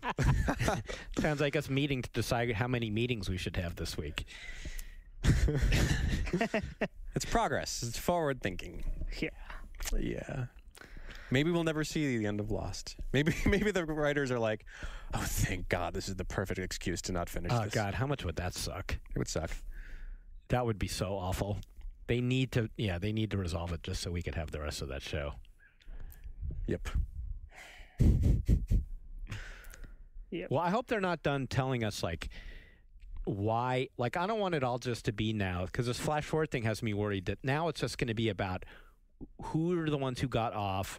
Sounds like us meeting to decide how many meetings we should have this week. It's progress. It's forward thinking. Yeah. Yeah. Maybe we'll never see the end of Lost. Maybe the writers are like, oh, thank God, this is the perfect excuse to not finish Oh, this. God, how much would that suck? It would suck. That would be so awful. They need to resolve it just so we could have the rest of that show. Yep. Yep. Well, I hope they're not done telling us, like, why. Like, I don't want it all just to be now, because this flash forward thing has me worried that now it's just going to be about who are the ones who got off,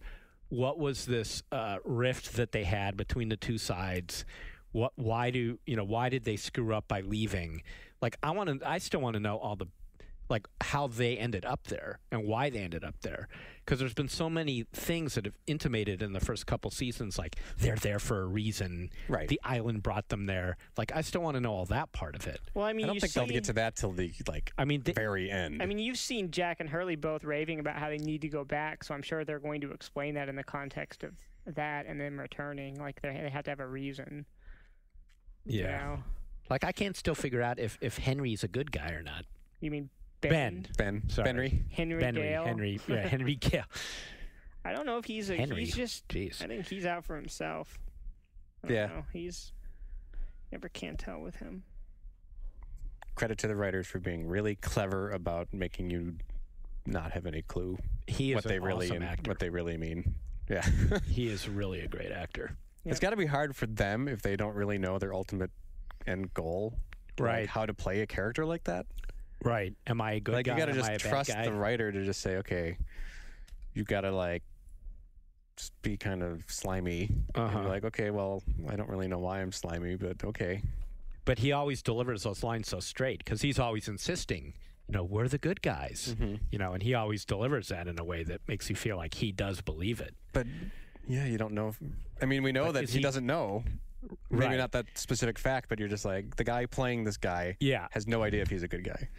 what was this rift that they had between the two sides, why did they screw up by leaving? Like, I still want to know all the, like, how they ended up there and why they ended up there. Because there's been so many things that have intimated in the first couple seasons, like, they're there for a reason. Right. The island brought them there. Like, I still want to know all that part of it. Well, I mean, I don't think they'll get to that till the very end. I mean, you've seen Jack and Hurley both raving about how they need to go back, so I'm sure they're going to explain that in the context of that and them returning. Like, they have to have a reason. Yeah. You know? Like, I can't still figure out if Henry's a good guy or not. You mean Ben. Sorry. Henry Gale? Henry Gale. I don't know if he's Henry. he's just. Jeez. I think he's out for himself. I don't Yeah. know. He's never can tell with him. Credit to the writers for being really clever about making you not have any clue He is what they an really awesome actor. what they really mean. Yeah. He is really a great actor. It's got to be hard for them if they don't really know their ultimate end goal. Right. Like how to play a character like that. Right. Am I a good Like guy? you got to Am I a just bad trust guy? the writer to just say, okay, you got to like just be kind of slimy. And you're like, okay, well, I don't really know why I'm slimy, but okay. But he always delivers those lines so straight because he's always insisting, we're the good guys, and he always delivers that in a way that makes you feel like he does believe it. But yeah, you don't know. We know But that is he he- doesn't know. Maybe Right. not that specific fact, but you're just like, the guy playing this guy Yeah. has no idea if he's a good guy.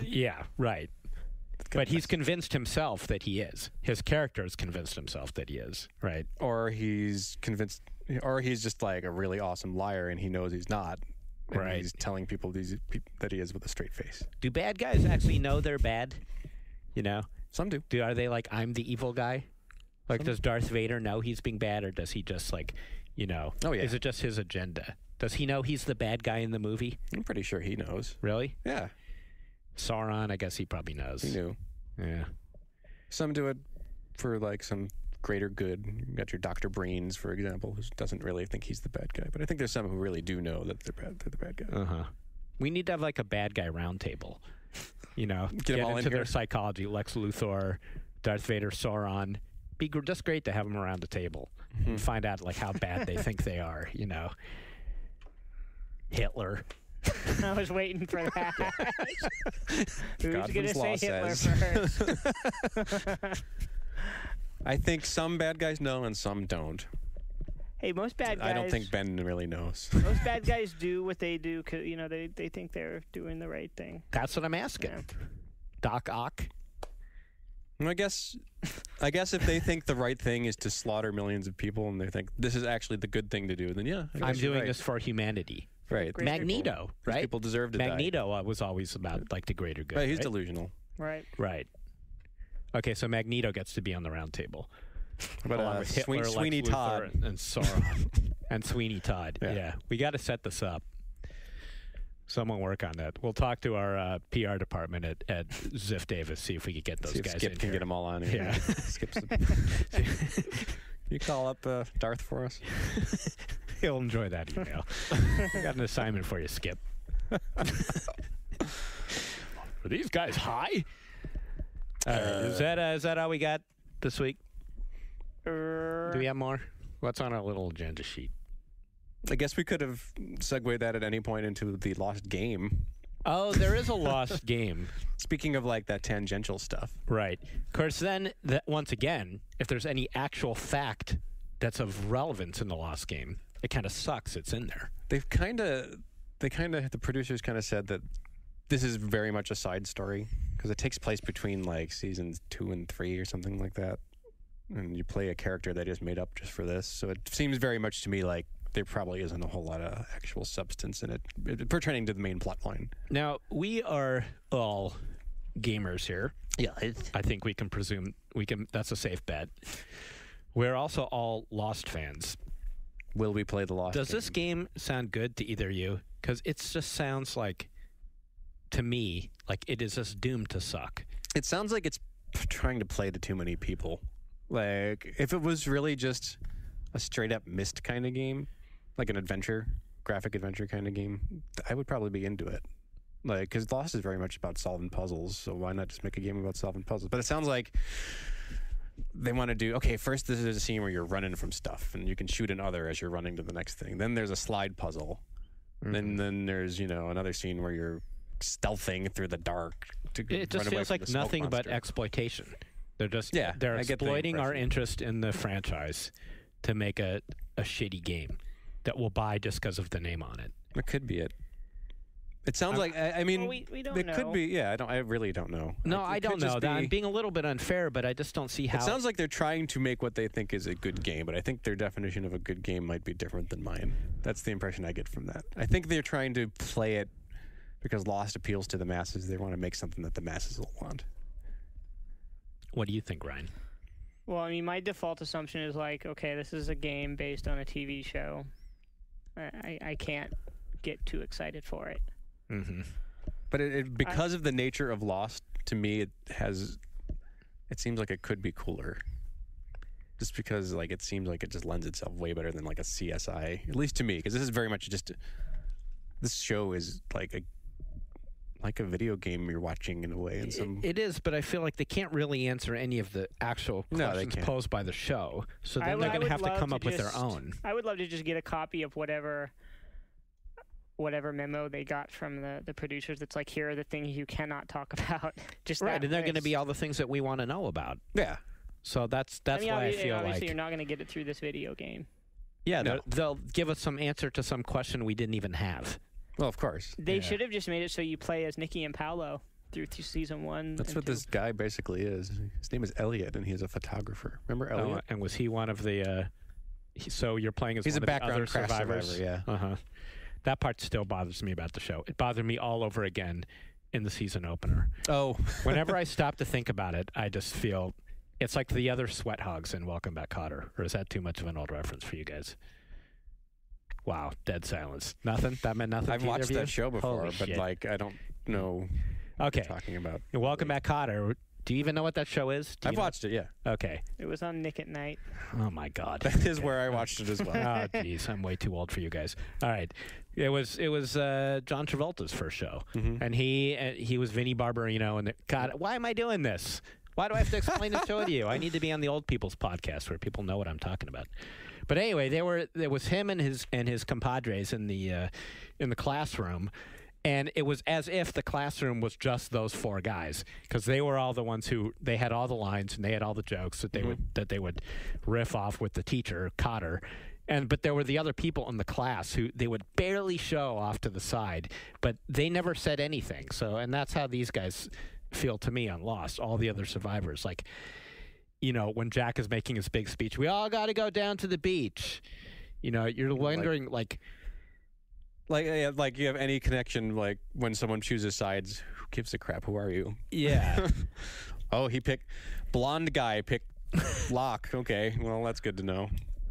Yeah, right. But he's convinced himself that he is. His character has convinced himself that he is, right? Or he's convinced, or he's just like a really awesome liar and he knows he's not. And Right. he's telling people that he is with a straight face. Do bad guys actually know they're bad? Some do. Are they like, I'm the evil guy? Like, does Darth Vader know he's being bad, or does he just like, Oh, yeah. is it just his agenda? Does he know he's the bad guy in the movie? I'm pretty sure he knows. Really? Yeah, Sauron, I guess he probably knows. he knew. Yeah. Some do it for like some greater good. You got your Dr. Brains, for example, who doesn't really think he's the bad guy. But I think there's some who really do know that they're the bad guy. Uh-huh. We need to have like a bad guy roundtable. Get them all in into their here. psychology. Lex Luthor, Darth Vader, Sauron. Be just great to have them around the table and find out like how bad they think they are. Hitler. I was waiting for that. Who's Godwin's going to say law Hitler says. first? I think some bad guys know and some don't. Hey, most bad guys. I don't think Ben really knows. Most bad guys do what they do because they think they're doing the right thing. That's what I'm asking. Yeah. Doc Ock. I guess if they think the right thing is to slaughter millions of people and they think this is actually the good thing to do, then yeah, I guess I'm you're doing right. this for humanity. Right. Great. Magneto, These right? people deserve to die. Magneto was always about like the greater good. Right, he's right? delusional. Right. Right. Okay, so Magneto gets to be on the round table. But along with Hitler, Sweeney Lex Todd. Luthor, and Sauron. And Sweeney Todd. Yeah. Yeah. We got to set this up. Someone work on that. We'll talk to our PR department at Ziff Davis, see if we could get those See if guys Skip in can here. get them all on here. Yeah. Skip's you call up Darth for us? He'll enjoy that email. I got an assignment for you, Skip. Are these guys high? All right. Is that all we got this week? Do we have more? What's on our little agenda sheet? I guess we could have segued that at any point into the lost game. Oh, there is a lost game. Speaking of like that tangential stuff. Right. Of course, then, once again, if there's any actual fact that's of relevance in the lost game, it kind of sucks it's in there. The producers kind of said that this is very much a side story because it takes place between like seasons 2 and 3 or something like that. And you play a character they just made up just for this. So it seems very much to me like there probably isn't a whole lot of actual substance in it pertaining to the main plot line. Now, we are all gamers here. Yeah. I think we can presume that's a safe bet. We're also all Lost fans. Will we play the Lost Does this game sound good to either of you? Because it just sounds like, to me, like it is just doomed to suck. It sounds like it's trying to play to too many people. Like, if it was really just a straight-up Myst kind of game, like an graphic adventure kind of game, I would probably be into it. Like, because Lost is very much about solving puzzles, so why not just make a game about solving puzzles? But it sounds like they want to do, okay, first this is a scene where you're running from stuff, and you can shoot another as you're running to the next thing. Then there's a slide puzzle. Mm-hmm. And then there's, another scene where you're stealthing through the dark. It just feels like nothing but exploitation. They're just they're exploiting our interest in the franchise to make a shitty game that we'll buy just because of the name on it. That could be it. It sounds like I mean, we don't know. Could be. Yeah, I really don't know. No, I don't know. I'm being a little bit unfair, but I just don't see how. It sounds like they're trying to make what they think is a good game, but I think their definition of a good game might be different than mine. That's the impression I get from that. I think they're trying to play it because Lost appeals to the masses. They want to make something that the masses will want. What do you think, Ryan? Well, I mean, my default assumption is like, okay, this is a game based on a TV show. I can't get too excited for it. Mm-hmm. But because of the nature of Lost, to me, it seems like it could be cooler. Just because, like, it seems like it just lends itself way better than like a CSI, at least to me, because this is very much just this show is like a video game you're watching in a way. It is, but I feel like they can't really answer any of the actual questions posed by the show. So then they're going to have to come up with their own. I would love to just get a copy of whatever memo they got from the producers that's like, here are the things you cannot talk about. Just right, and they're going to be all the things that we want to know about. Yeah. So that's why I feel like... Obviously, you're not going to get it through this video game. Yeah, they'll give us some answer to some question we didn't even have. Well, of course. They should have just made it so you play as Nikki and Paolo through season 1. That's what this guy basically is. His name is Elliott, and he's a photographer. Remember Elliott? And was he one of the... so you're playing as he's one a background of the other crash survivors? Survivor, yeah. Uh-huh. That part still bothers me about the show. It bothered me all over again in the season opener. Oh. Whenever I stop to think about it, I just feel... It's like the other sweat hogs in Welcome Back, Kotter. Or is that too much of an old reference for you guys? Wow, dead silence. Nothing? That meant nothing. I've watched that show before, Holy but shit. like I don't know what you're talking about. Welcome Back, Kotter. Do you even know what that show is? I've watched it, yeah. Okay. It was on Nick at Night. Oh my God. That is where I watched it as well. Oh jeez, I'm way too old for you guys. All right. It was John Travolta's first show, and he was Vinnie Barbarino, and God, why am I doing this? Why do I have to explain the show to you? I need to be on the old people's podcast where people know what I'm talking about. But anyway, there was him and his compadres in the classroom, and it was as if the classroom was just those 4 guys, because they were all the ones they had all the lines and they had all the jokes that they would riff off with the teacher Cotter. But there were the other people in the class who they would barely show off to the side, but they never said anything. So, and that's how these guys feel to me on Lost, all the other survivors. Like, when Jack is making his big speech, we all got to go down to the beach. You're wondering, like you have any connection, like when someone chooses sides, who gives a crap? Who are you? Yeah. Oh, he picked blonde guy, picked Locke. Okay, well, that's good to know.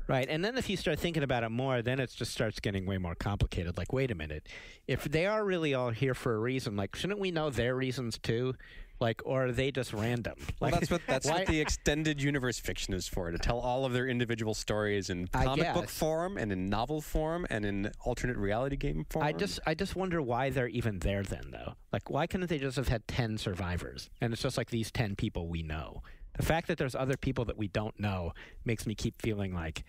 Right, and then if you start thinking about it more, then it just starts getting way more complicated. Like, wait a minute. If they are really all here for a reason, like, shouldn't we know their reasons too? Like, or are they just random? Well, Like, that's what the extended universe fiction is for, to tell all of their individual stories in comic book form and in novel form and in alternate reality game form. I just wonder why they're even there then, though. Like, why couldn't they just have had 10 survivors? And it's just like these 10 people we know. The fact that there's other people that we don't know makes me keep feeling like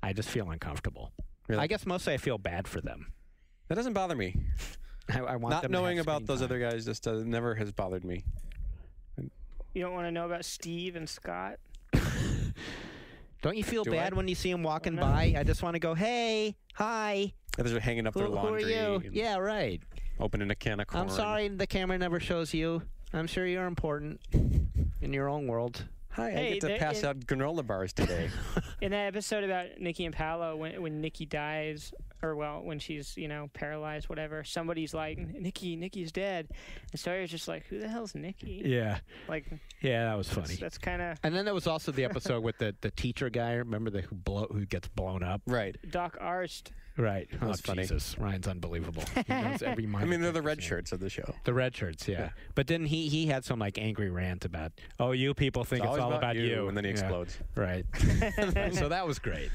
I just feel uncomfortable. Really? I guess mostly I feel bad for them. That doesn't bother me. I want Not them knowing to have about screen those time. other guys just never has bothered me. You don't want to know about Steve and Scott? Don't you feel Do bad I? when you see them walking No. by? I just want to go, hey, hi. Others are hanging up their Who are laundry. you? and Yeah, right. Opening a can of corn. I'm sorry the camera never shows you. I'm sure you're important in your own world. Hi, I Hey, get to pass out granola bars today. In that episode about Nikki and Paolo, when Nikki dies, or when she's paralyzed, whatever, somebody's like, Nikki's dead, and Sawyer's just like, who the hell's Nikki? Yeah. Like, Yeah, that was funny. that's kind of And then there was also the episode with the teacher guy. Remember who gets blown up? Right. Doc Arst. Right. That was funny. Jesus. Ryan's unbelievable. He knows every I minor mean, they're the detail. red shirts of the show. The red shirts, yeah. Yeah. But then he had some like angry rant about, oh, you people think it's always all about you. and then he Yeah. explodes. Right. So that was great.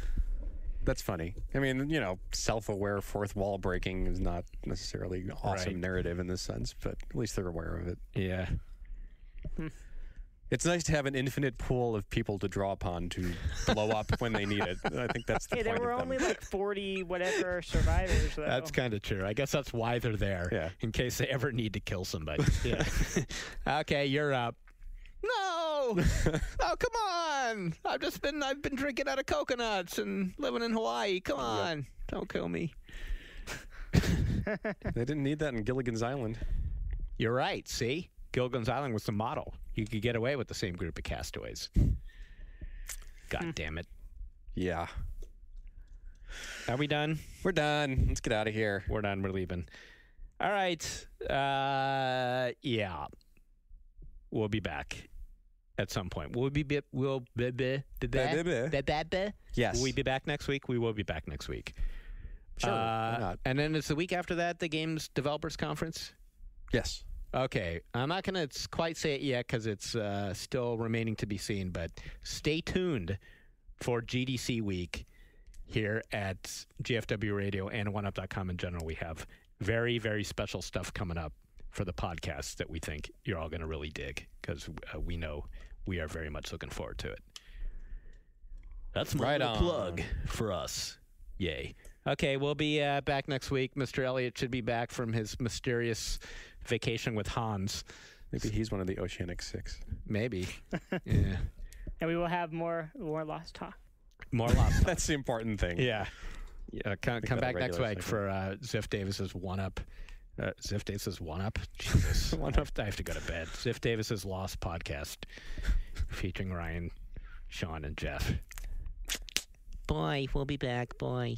That's funny. I mean, self-aware fourth wall breaking is not necessarily an awesome Right. narrative in this sense, but at least they're aware of it. Yeah. It's nice to have an infinite pool of people to draw upon to blow up when they need it. I think that's the Hey, point there were of them. only like 40 whatever survivors, though. That's kind of true. I guess that's why they're there. Yeah. In case they ever need to kill somebody. Yeah. Okay, you're up. No! Oh, come on! I've been drinking out of coconuts and living in Hawaii. Come on. Don't kill me. They didn't need that in Gilligan's Island. You're right. See? Gilligan's Island was the model. You could get away with the same group of castaways. God damn it. Yeah. Are we done? We're done. Let's get out of here. We're done. We're leaving. All right. Yeah. We'll be back at some point. Yes. Will we be back next week? We will be back next week. Sure. Why not? And then it's the week after that, the Games Developers Conference? Yes. Okay. I'm not going to quite say it yet because it's still remaining to be seen, but stay tuned for GDC week here at GFW Radio and 1UP.com in general. We have very, very special stuff coming up for the podcast that we think you're all going to really dig because we know we are very much looking forward to it. That's my Right little on. plug for us. Yay. Okay, we'll be back next week. Mr. Elliott should be back from his mysterious vacation with Hans. Maybe he's one of the Oceanic Six. Maybe. Yeah. And we will have more Lost Talk. More lost. That's the important thing. Yeah. Come that a back next regular week for Ziff Davis's one-up. Ziff Davis's one-up? Jesus. One-up. I have to go to bed. Ziff Davis's Lost podcast featuring Ryan, Shawn, and Jeff. Boy, we'll be back. Boy.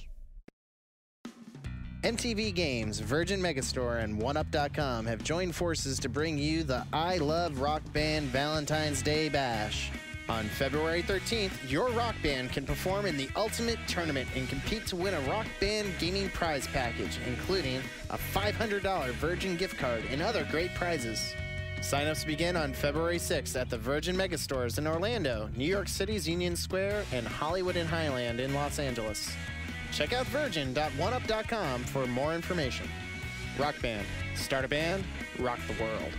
MTV Games, Virgin Megastore, and 1UP.com have joined forces to bring you the I Love Rock Band Valentine's Day Bash. On February 13th, your rock band can perform in the Ultimate Tournament and compete to win a Rock Band gaming prize package, including a $500 Virgin gift card and other great prizes. Sign-ups begin on February 6th at the Virgin Megastores in Orlando, New York City's Union Square, and Hollywood and Highland in Los Angeles. Check out virgin.oneup.com for more information. Rock Band. Start a band, rock the world.